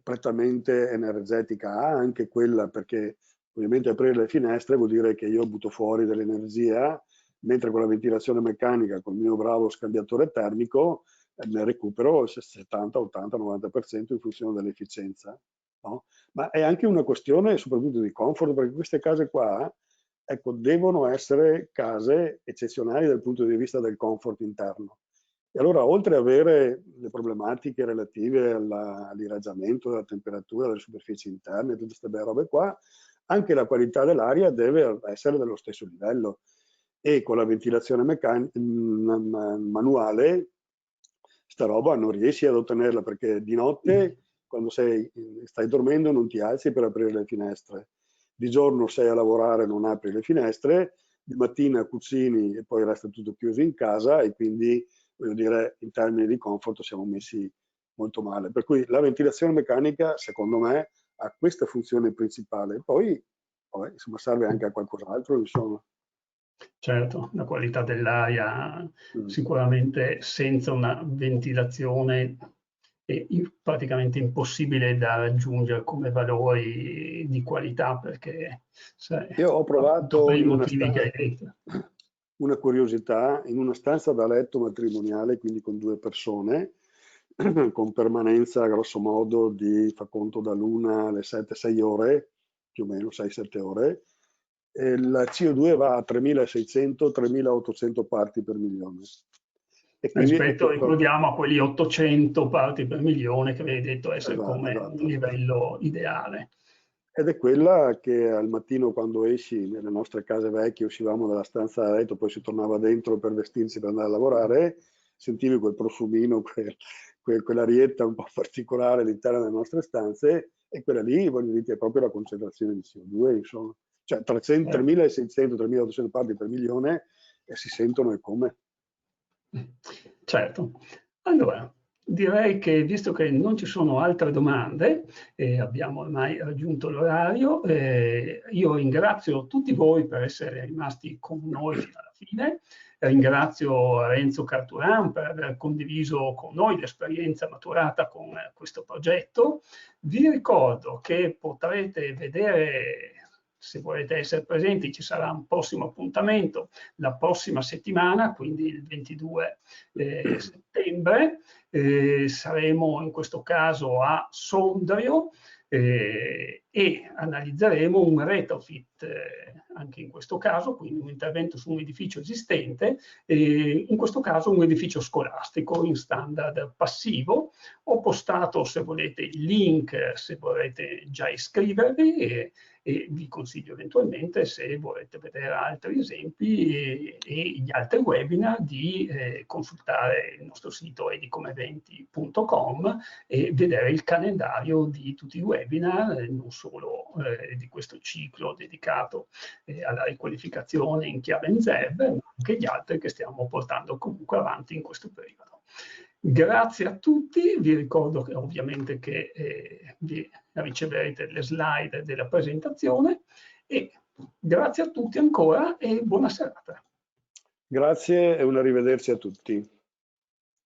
prettamente energetica, ha anche quella perché ovviamente aprire le finestre vuol dire che io butto fuori dell'energia, mentre con la ventilazione meccanica, col mio bravo scambiatore termico, ne recupero il 70, 80, 90% in funzione dell'efficienza. No? Ma è anche una questione soprattutto di comfort, perché queste case qua, ecco, devono essere case eccezionali dal punto di vista del comfort interno. E allora, oltre ad avere le problematiche relative all'irraggiamento della temperatura delle superfici interne, tutte queste belle robe qua, anche la qualità dell'aria deve essere dello stesso livello. E con la ventilazione manuale, sta roba non riesci ad ottenerla perché di notte, quando stai dormendo, non ti alzi per aprire le finestre. Di giorno sei a lavorare, non apri le finestre, di mattina cucini e poi resta tutto chiuso in casa e quindi voglio dire, in termini di comfort siamo messi molto male. Per cui la ventilazione meccanica, secondo me, ha questa funzione principale. Poi, vabbè, insomma, serve anche a qualcos'altro, insomma.
Certo, la qualità dell'aria sicuramente senza una ventilazione è praticamente impossibile da raggiungere come valori di qualità perché sai,
Io ho
appunto
provato
per i
in
motivi che hai detto.
una curiosità, in una stanza da letto matrimoniale, quindi con 2 persone, con permanenza grosso modo di, fa conto, dall'1 alle 7-6 ore, più o meno 6-7 ore, e la CO2 va a 3600-3800 parti per milione. E quindi
Rispetto, ricordiamo, a quelli 800 parti per milione che avevi detto essere come un
esatto.
livello ideale.
Ed è quella che al mattino quando esci nelle nostre case vecchie, uscivamo dalla stanza da letto, poi si tornava dentro per vestirsi per andare a lavorare, sentivi quel profumino, quell'arietta un po' particolare all'interno delle nostre stanze e quella lì, voglio dire, è proprio la concentrazione di CO2, insomma. Cioè 3.600-3.800 parti per milione e si sentono e come.
Certo. Allora, direi che visto che non ci sono altre domande e abbiamo ormai raggiunto l'orario, io ringrazio tutti voi per essere rimasti con noi fino alla fine. Ringrazio Renzo Carturan per aver condiviso con noi l'esperienza maturata con questo progetto. Vi ricordo che potrete vedere, se volete essere presenti, ci sarà un prossimo appuntamento la prossima settimana, quindi il 22 settembre, saremo in questo caso a Sondrio e analizzeremo un retrofit anche in questo caso, quindi un intervento su un edificio esistente, in questo caso un edificio scolastico in standard passivo. Ho postato, se volete, il link se volete già iscrivervi e vi consiglio eventualmente, se volete vedere altri esempi e gli altri webinar, di consultare il nostro sito edicomeventi.com e vedere il calendario di tutti i webinar, non solo di questo ciclo dedicato alla riqualificazione in chiave NZEB, ma anche gli altri che stiamo portando comunque avanti in questo periodo. Grazie a tutti, vi ricordo che ovviamente che vi riceverete le slide della presentazione e grazie a tutti ancora e buona serata.
Grazie e un arrivederci a tutti.